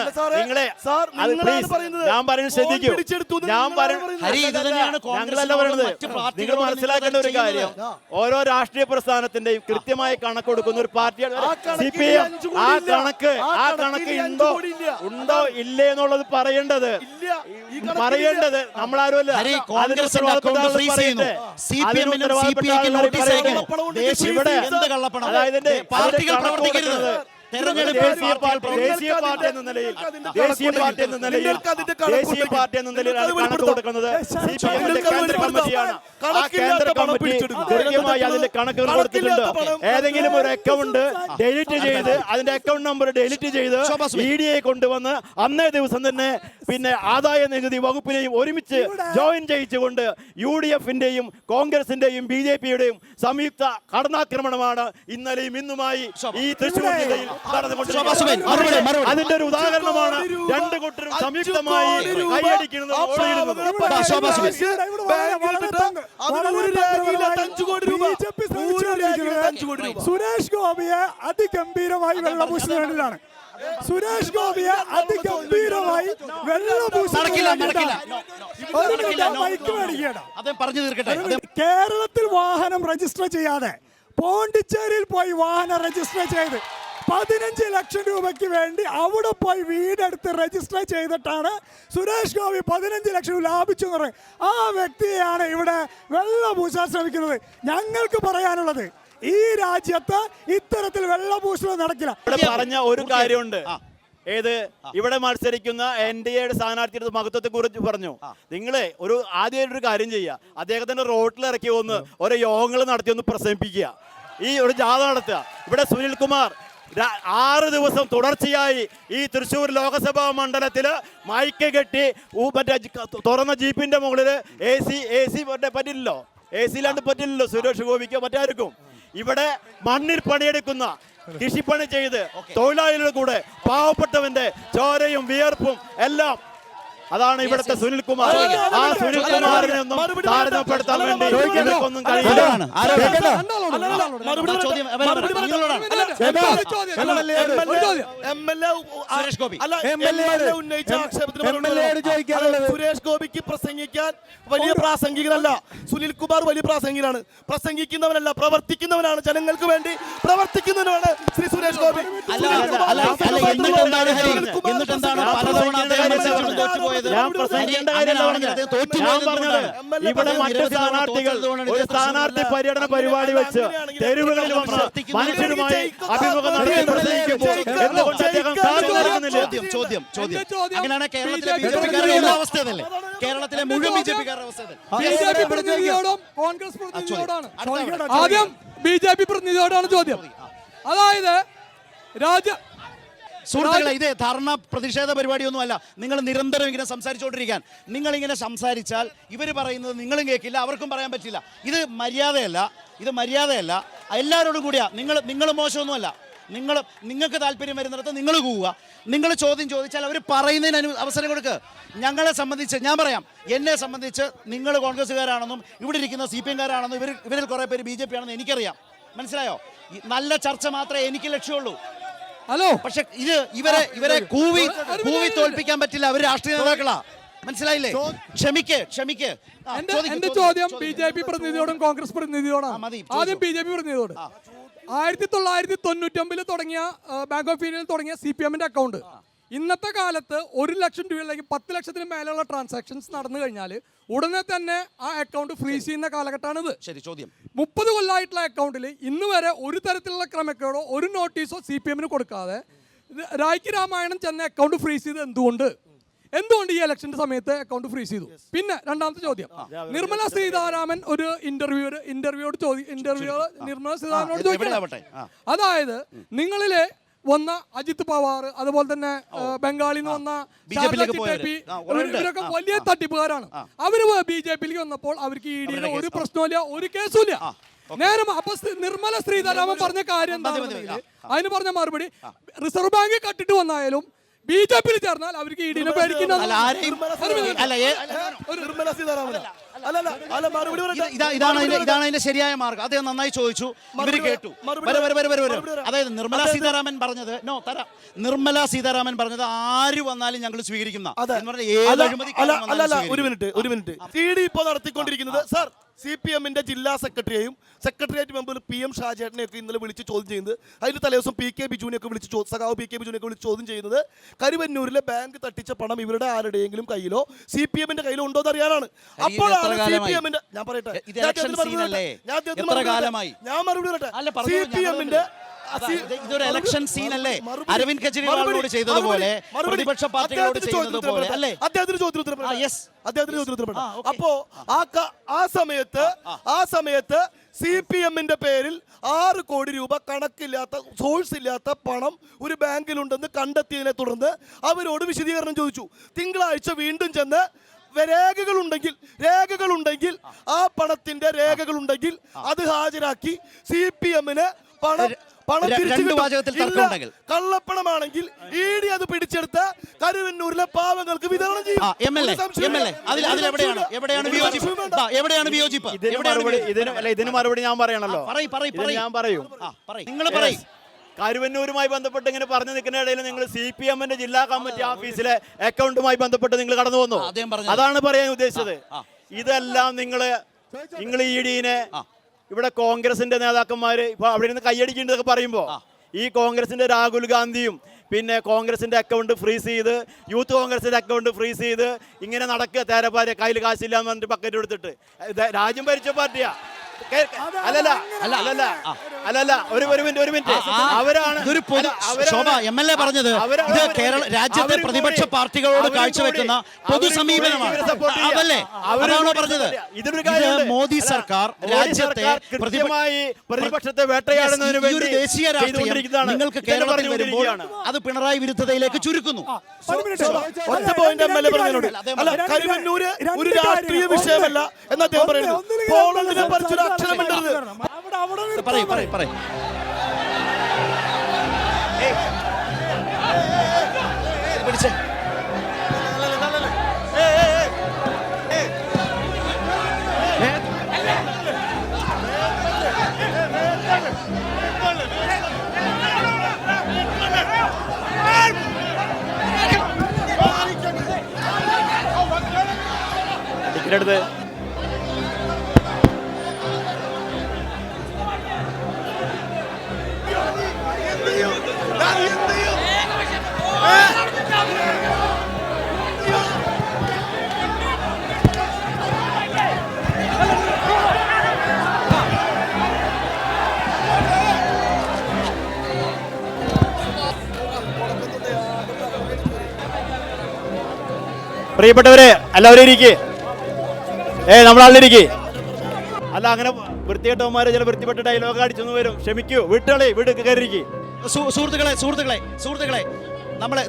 ഞാൻ പറയുന്നത് ശ്രദ്ധിക്കൂ. ഞങ്ങളല്ല പറയുന്നത്. നിങ്ങൾ മനസ്സിലാക്കേണ്ട ഒരു കാര്യം, ഓരോ രാഷ്ട്രീയ പ്രസ്ഥാനത്തിന്റെയും കൃത്യമായി കണക്ക് കൊടുക്കുന്ന ഒരു പാർട്ടിയാണ് CPM. ആ കണക്ക് ഉണ്ടോ ഇല്ലേ എന്നുള്ളത് പറയേണ്ടത് നമ്മളാരുമല്ല. പാർട്ടികൾ പ്രവർത്തിക്കരുത്. തെരഞ്ഞെടുപ്പ് ദേശീയ പാർട്ടി എന്ന നിലയിൽ ദേശീയ പാർട്ടി എന്ന നിലയിൽ അത് കണക്ക് കൊടുക്കുന്നത് CPM-ന്റെ കേന്ദ്ര കമ്മിറ്റിയാണ്. ആ കേന്ദ്ര കമ്മിറ്റി കൃത്യമായി അതിന്റെ കണക്കുകൾ കൊടുത്തിട്ടുണ്ട്. ഏതെങ്കിലും ഒരു അക്കൗണ്ട് ഡെലിറ്റ് ചെയ്ത് അതിന്റെ അക്കൗണ്ട് നമ്പർ ഡെലിറ്റ് ചെയ്ത് EDയെ കൊണ്ടുവന്ന് അന്നേ ദിവസം തന്നെ പിന്നെ ആദായ നികുതി വകുപ്പിനെയും ഒരുമിച്ച് ജോയിൻ ചെയ്യിച്ചുകൊണ്ട് UDF-ന്റെയും കോൺഗ്രസിന്റെയും BJP-യുടെയും സംയുക്ത കടന്നാക്രമണമാണ് ഇന്നലെയും ഇന്നുമായി ഈ തൃശ്ശൂർ ജില്ലയിൽ നടന്നുകൊണ്ടിരിക്കുന്നത്. അതിന്റെ ഒരു ഉദാഹരണമാണ് രണ്ട് കൂട്ടരും സംയുക്തമായി കൈയടിക്കുന്നത്. സുരേഷ് ഗോപിയെ അതിഗംഭീരമായി വെള്ളപൂശുന്നതിലാണ്. സുരേഷ് ഗോപിയെ അതിഗംഭീരമായി കേരളത്തിൽ വാഹനം രജിസ്റ്റർ ചെയ്യാതെ പോണ്ടിച്ചേരിയിൽ പോയി വാഹനം രജിസ്റ്റർ ചെയ്ത് 15 ലക്ഷം രൂപയ്ക്ക് വേണ്ടി അവിടെ പോയി വീടെടുത്ത് രജിസ്റ്റർ ചെയ്തിട്ടാണ് സുരേഷ് ഗോപി 15 ലക്ഷം രൂപ ലാഭിച്ചു എന്ന് പറയും. ആ വ്യക്തിയെയാണ് ഇവിടെ വെള്ളപൂശാൻ ശ്രമിക്കുന്നത്. ഞങ്ങൾക്ക് പറയാനുള്ളത് ഈ രാജ്യത്ത് ഇത്തരത്തിൽ വെള്ളപൂശൽ നടക്കില്ല. പറഞ്ഞ ഒരു കാര്യമുണ്ട്. ഏത് ഇവിടെ മത്സരിക്കുന്ന NDAയുടെ സ്ഥാനാർത്ഥിയുടെ മഹത്വത്തെ കുറിച്ച് പറഞ്ഞു. നിങ്ങളെ ആദ്യമായിട്ടൊരു കാര്യം ചെയ്യുക, അദ്ദേഹത്തിന്റെ റോട്ടിൽ ഇറക്കി ഒന്ന് ഓരോ യോഗങ്ങൾ നടത്തി ഒന്ന് പ്രസംഗിപ്പിക്കുക, ഈ ഒരു ജാഥ നടത്തുക. ഇവിടെ സുനിൽകുമാർ 6 ദിവസം തുടർച്ചയായി ഈ തൃശ്ശൂർ ലോകസഭാ മണ്ഡലത്തില് മൈക്ക് കെട്ടി മറ്റേ തുറന്ന ജീപ്പിന്റെ മുകളിൽ AC പറ്റില്ലല്ലോ, AC ഇല്ലാണ്ട് പറ്റില്ലല്ലോ സുരേഷ് ഗോപിക്കോ മറ്റാർക്കും. ഇവിടെ മണ്ണിൽ പണിയെടുക്കുന്ന കൃഷിപ്പണി ചെയ്ത് തൊഴിലാളികളുടെ കൂടെ പാവപ്പെട്ടവന്റെ ചോരയും വിയർപ്പും എല്ലാം അതാണ് ഇവിടുത്തെ സുനിൽകുമാർ. ആ സുനിൽകുമാറിനെ ഒന്നും താരതമ്യപ്പെടുത്താൻ വേണ്ടി ഒന്നും കഴിയില്ല. സുരേഷ് ഗോപിക്ക് പ്രസംഗിക്കാൻ വലിയ പ്രാസംഗികനല്ല, സുനിൽകുമാർ വലിയ പ്രാസംഗികനാണ്. പ്രസംഗിക്കുന്നവനല്ല, പ്രവർത്തിക്കുന്നവനാണ്. ജനങ്ങൾക്ക് വേണ്ടി പ്രവർത്തിക്കുന്നവനാണ് ശ്രീ സുരേഷ് ഗോപി. ഇവിടെ മറ്റു സ്ഥാനാർത്ഥികൾ ഒരു സ്ഥാനാർത്ഥി പര്യടന പരിപാടി വെച്ച് തെരുവുകളിൽ വന്ന് മനുഷ്യരുമായി അഭിമുഖം നടത്തി പ്രസംഗിക്കുമ്പോൾ എന്തുകൊണ്ട് അദ്ദേഹം ചോദ്യം അങ്ങനെയാണ് കേരളത്തിലെ BJP-ക്കാരുടെ അവസ്ഥയല്ലേ? കേരളത്തിലെ മുഴുവൻ BJP-ക്കാരുടെ അവസ്ഥ പ്രതിനിധിയോടും കോൺഗ്രസ് പ്രതിനിധിയോടാണ്. ആദ്യം BJP പ്രതിനിധിയോടാണ് ചോദ്യം. അതായത് സുഹൃത്തുക്കളെ, ഇത് ധർണ പ്രതിഷേധ പരിപാടിയൊന്നുമല്ല. നിങ്ങൾ നിരന്തരം ഇങ്ങനെ സംസാരിച്ചുകൊണ്ടിരിക്കാൻ, നിങ്ങളിങ്ങനെ സംസാരിച്ചാൽ ഇവർ പറയുന്നത് നിങ്ങളും കേൾക്കില്ല, അവർക്കും പറയാൻ പറ്റില്ല. ഇത് മര്യാദയല്ല. എല്ലാവരോടും കൂടിയാ. നിങ്ങൾ മോശമൊന്നുമല്ല. നിങ്ങൾക്ക് താല്പര്യം വരുന്നിടത്ത് നിങ്ങൾ പോവുക. നിങ്ങൾ ചോദ്യം ചോദിച്ചാൽ അവർ പറയുന്നതിന് അവസരം കൊടുക്കുക. ഞങ്ങളെ സംബന്ധിച്ച് ഞാൻ പറയാം, എന്നെ സംബന്ധിച്ച് നിങ്ങൾ കോൺഗ്രസ്സുകാരാണെന്നും ഇവിടെ ഇരിക്കുന്ന CPM-കാരാണെന്നും ഇവരിൽ കുറേ പേര് BJP ആണെന്നും എനിക്കറിയാം. മനസ്സിലായോ? നല്ല ചർച്ച മാത്രമേ എനിക്ക് ലക്ഷ്യമുള്ളൂ. ഹലോ, പക്ഷെ ഇവരെ കൂവി തോൽപ്പിക്കാൻ പറ്റില്ല. അവർ രാഷ്ട്രീയ നേതാക്കളാ. മനസ്സിലായില്ലേ? ക്ഷമിക്ക്. എന്റെ ചോദ്യം BJP പ്രതിനിധിയോടും കോൺഗ്രസ് പ്രതിനിധിയോടാണ്. ആദ്യം BJP പ്രതിനിധിയോട്. 1999 തുടങ്ങിയ ബാങ്ക് ഓഫ് ഇന്ത്യയിൽ തുടങ്ങിയ CPM-ന്റെ അക്കൗണ്ട് ഇന്നത്തെ കാലത്ത് 1 ലക്ഷം രൂപയിലേക്ക് 10 ലക്ഷത്തിന് മേലെയുള്ള ട്രാൻസാക്ഷൻസ് നടന്നു കഴിഞ്ഞാൽ ഉടനെ തന്നെ ആ അക്കൗണ്ട് ഫ്രീസ് ചെയ്യുന്ന കാലഘട്ടമാണിത്. 30 കൊല്ലമായിട്ടുള്ള അക്കൗണ്ടിൽ ഇന്ന് വരെ ഒരു തരത്തിലുള്ള ക്രമക്കേടോ ഒരു നോട്ടീസോ CPM-ന് കൊടുക്കാതെ രായ്ക്ക് രാമായണം ചെന്ന അക്കൗണ്ട് ഫ്രീസ് ചെയ്ത് എന്തുകൊണ്ട് ഈ ഇലക്ഷന്റെ സമയത്ത് അക്കൗണ്ട് ഫ്രീസ് ചെയ്തു? പിന്നെ രണ്ടാമത്തെ ചോദ്യം, നിർമ്മല സീതാരാമൻ ഒരു ഇന്റർവ്യൂ നിർമ്മല സീതാരാമനോട് ചോദിക്കട്ടെ. അതായത് നിങ്ങളിലെ വന്ന അജിത് പവാർ, അതുപോലെ തന്നെ ബംഗാളിൽ നിന്ന് വന്ന ഇവരൊക്കെ വലിയ തട്ടിപ്പുകാരാണ്. അവര് BJP-യിലേക്ക് വന്നപ്പോൾ അവർക്ക് ED ഒരു പ്രശ്നമില്ല, ഒരു കേസുമില്ല. നേരെ അപ്പൊ നിർമ്മല സീതാരാമൻ പറഞ്ഞ കാര്യം എന്താണെന്നുണ്ടെങ്കിൽ അതിന് പറഞ്ഞ മറുപടി, റിസർവ് ബാങ്ക് കട്ടിട്ട് വന്നായാലും BJP-യിൽ ചേർന്നാൽ അവർക്ക് ED-നെ പേടിക്കുന്നത്. ഇതാണ് അതിന്റെ ശരിയായ മാർഗം. അദ്ദേഹം നന്നായി ചോദിച്ചു, ഇവര് കേട്ടു. അതായത് നിർമ്മല സീതാരാമൻ പറഞ്ഞത് നിർമ്മല സീതാരാമൻ പറഞ്ഞത് ആര് വന്നാലും ഞങ്ങൾ സ്വീകരിക്കുന്ന. ഒരു മിനിറ്റ് ED ഇപ്പോൾ നടത്തിക്കൊണ്ടിരിക്കുന്നത് സാർ CPM-ന്റെ ജില്ലാ സെക്രട്ടറിയെയും സെക്രട്ടേറിയറ്റ് മെമ്പർ PM ഷാജേട്ടനെയൊക്കെ ഇന്നലെ വിളിച്ച് ചോദ്യം ചെയ്യുന്നത്, അതിന് തലേദിവസം PK ബിജുവിനെയൊക്കെ വിളിച്ച് ചോദ്യം ചെയ്യുന്നത് കരുവന്നൂരിലെ ബാങ്ക് തട്ടിച്ച പണം ഇവരുടെ ആരുടെയെങ്കിലും കയ്യിലോ CPM-ന്റെ കയ്യിലോ ഉണ്ടോ എന്ന് അറിയാനാണ്. അപ്പോഴാണ് CPM-ന്റെ ഞാൻ പറയട്ടെ, ഞാൻ മറുപടി പറയട്ടെ. CPM-ന്റെ ഇതൊരു ഇലക്ഷൻ സീൻ അല്ലേ? മറുപടി- അരവിന്ദ് കെജ്രിവാളിനോട് ചെയ്തതുപോലെ പ്രതിപക്ഷ പാർട്ടികളോട് ചെയ്യുന്നതുപോലെ അല്ലേ? അദ്ദേഹത്തിന് ചോദ്യം ഉത്തരം അദ്ദേഹത്തിന് ചോദ്യം ഉത്തരം ആ, okay. അപ്പോ ആ സമയത്ത് CPM-ന്റെ പേരിൽ 6 കോടി രൂപ കണക്കില്ലാത്ത സോഴ്സ് ഇല്ലാത്ത പണം ഒരു ബാങ്കിലുണ്ടെന്ന് കണ്ടെത്തിയതിനെ തുടർന്ന് അവരോട് വിശദീകരണം ചോദിച്ചു. തിങ്കളാഴ്ച വീണ്ടും ചെന്ന് രേഖകളുണ്ടെങ്കിൽ ആ പണത്തിന്റെ രേഖകളുണ്ടെങ്കിൽ അത് ഹാജരാക്കി CPM-ന് പണം തിരിച്ചു രണ്ട് കിട്ടും. വാചകത്തിൽ ഇല്ല, തർക്കമുണ്ടെങ്കിൽ കള്ളപ്പണമാണെങ്കിൽ ED അത് പിടിച്ചെടുത്ത് കരുവന്നൂരിലെ പാവങ്ങൾക്ക് വിതരണം ചെയ്യും. MLA എവിടെയാണ് വിയോജിപ്പ്? ഇതിന് മറുപടി ഞാൻ പറയണല്ലോ. ഞാൻ പറയും. നിങ്ങൾ പറയും. കരുവന്നൂരുമായി ബന്ധപ്പെട്ട് ഇങ്ങനെ പറഞ്ഞു നിൽക്കുന്ന ഇടയിൽ നിങ്ങൾ CPM-ന്റെ ജില്ലാ കമ്മിറ്റി ഓഫീസിലെ അക്കൗണ്ടുമായി ബന്ധപ്പെട്ട് നിങ്ങൾ കടന്നു വന്നു. അതാണ് പറയാൻ ഉദ്ദേശിച്ചത്. ഇതെല്ലാം നിങ്ങൾ ED-നെ ഇവിടെ കോൺഗ്രസിന്റെ നേതാക്കന്മാര് ഇപ്പൊ അവിടെ നിന്ന് കൈയടിക്കേണ്ടതൊക്കെ പറയുമ്പോ ഈ കോൺഗ്രസിന്റെ രാഹുൽ ഗാന്ധിയും പിന്നെ കോൺഗ്രസിന്റെ അക്കൗണ്ട് ഫ്രീസ് ചെയ്ത് യൂത്ത് കോൺഗ്രസിന്റെ അക്കൗണ്ട് ഫ്രീസ് ചെയ്ത് ഇങ്ങനെ നടക്കുക തേരപ്പാരെ കയ്യിൽ കാശില്ല എന്ന് പറഞ്ഞിട്ട് ബക്കറ്റ് എടുത്തിട്ട് രാജ്യം ഭരിച്ച പാർട്ടിയാ. അല്ലല്ല ഒരു മിനിറ്റ് അവരാണ് MLA പറഞ്ഞത് ഇത് കേരള രാജ്യത്തെ പ്രതിപക്ഷ പാർട്ടികളോട് കാഴ്ചവെക്കുന്ന പൊതു സമീപനമാണ് അതല്ലേ? അതാണോ പറഞ്ഞത്? ഇത് മോദി സർക്കാർ രാജ്യത്തെ കൃത്യമായി പ്രതിപക്ഷത്തെ വേട്ടയാടുന്നതിന് വേണ്ടി ദേശീയ രാഷ്ട്രീയം നിങ്ങൾക്ക് കേരളത്തിൽ വരുമ്പോൾ അത് പിണറായി വിരുദ്ധതയിലേക്ക് ചുരുക്കുന്നു. ഒറ്റ പോയിന്റ് MLA പറഞ്ഞതിനോട് അല്ല, കരുവന്നൂര് ഒരു രാഷ്ട്രീയ വിഷയമല്ല എന്ന് അദ്ദേഹം പറയുന്നു. പോളണ്ടിനെ പറിച്ചൊരു അക്ഷരം മിണ്ടരുത്. പറയും പിടിച്ചേ. ടിക്കറ്റ് പ്രിയപ്പെട്ടവരെ എല്ലാവരും ഇരിക്കേ. നമ്മളാളിരിക്കേ. അല്ല അങ്ങനെ വൃത്തികെട്ടവന്മാര് ചില വൃത്തിപ്പെട്ട ഡയലോഗ് അടിച്ചൊന്നും വരും. ക്ഷമിക്കൂ, വീട്ടിൽ കയറിയിരിക്കേ. സുഹൃത്തുക്കളെ നമ്മളെ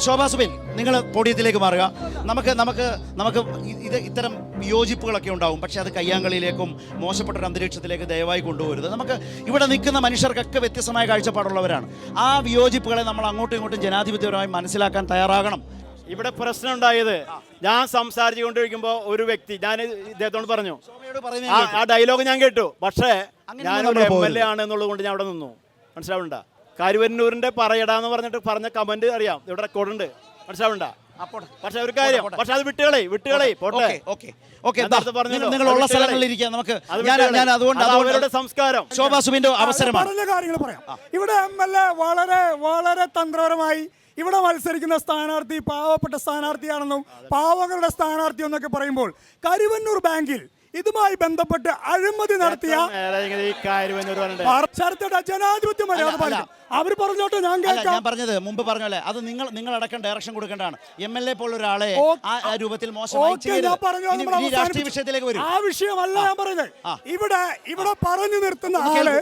ശോഭാ സുബിൻ നിങ്ങൾ പോഡിയത്തിലേക്ക് മാറുക. നമുക്ക് ഇത്തരം വിയോജിപ്പുകളൊക്കെ ഉണ്ടാവും. പക്ഷേ അത് കയ്യാങ്കളിയിലേക്കും മോശപ്പെട്ട ഒരു അന്തരീക്ഷത്തിലേക്ക് ദയവായി കൊണ്ടുപോകരുത്. നമുക്ക് ഇവിടെ നിൽക്കുന്ന മനുഷ്യർക്കൊക്കെ വ്യത്യസ്തമായ കാഴ്ചപ്പാടുള്ളവരാണ്. ആ വിയോജിപ്പുകളെ നമ്മൾ അങ്ങോട്ടും ഇങ്ങോട്ടും ജനാധിപത്യപരമായി മനസ്സിലാക്കാൻ തയ്യാറാകണം. ഇവിടെ പ്രശ്നം ഉണ്ടായത് ഞാൻ സംസാരിച്ചു കൊണ്ടിരിക്കുമ്പോ ഒരു വ്യക്തി ഞാൻ ഇദ്ദേഹത്തോട് പറഞ്ഞു, ആ ഡയലോഗ് ഞാൻ കേട്ടു. പക്ഷേ ഞാനൊരു MLA ആണ് എന്നുള്ളത് കൊണ്ട് ഞാൻ അവിടെ നിന്നു. മനസ്സിലാവണ്ട? കരുവന്നൂരിന്റെ പറയടാന്ന് പറഞ്ഞിട്ട് പറഞ്ഞ കമന്റ് അറിയാം, ഇവിടെ റെക്കോർഡുണ്ട്. മനസ്സിലാവണ്ട? പക്ഷെ ഒരു കാര്യം, പക്ഷെ അത് വിട്ടുകളെ പോട്ടെ. നിങ്ങളുള്ള സ്ഥലങ്ങളിൽ ഇരിക്കാം. നമുക്ക് അവരുടെ സംസ്കാരം. ശോഭാ സുബിന്റെ അവസരമാണ്. പറഞ്ഞ കാര്യങ്ങൾ പറയാം. ഇവിടെ MLA വളരെ വളരെ തന്ത്രപരമായി ഇവിടെ മത്സരിക്കുന്ന സ്ഥാനാർത്ഥി പാവപ്പെട്ട സ്ഥാനാർത്ഥിയാണെന്നും പാവങ്ങളുടെ സ്ഥാനാർത്ഥി എന്നൊക്കെ പറയുമ്പോൾ കരുവന്നൂർ ബാങ്കിൽ ഇതുമായി ബന്ധപ്പെട്ട് അഴിമതി നടത്തിയ ജനാധിപത്യ മര്യാദ പാലിക്കും. അവർ പറഞ്ഞോട്ടെ, ഞാൻ പറഞ്ഞത് മുമ്പ് പറഞ്ഞല്ലേ, അത് നിങ്ങൾ അടക്കം ഡയറക്ഷൻ കൊടുക്കേണ്ടതാണ്. MLA പോലുള്ള ഒരാളെ ആ രൂപത്തിൽ മോശമായി രാഷ്ട്രീയ വിഷയത്തിലേക്ക് വരും. ആ വിഷയമല്ല ഞാൻ പറയുന്നത്. ഇവിടെ പറഞ്ഞു നിർത്തുന്ന ആള്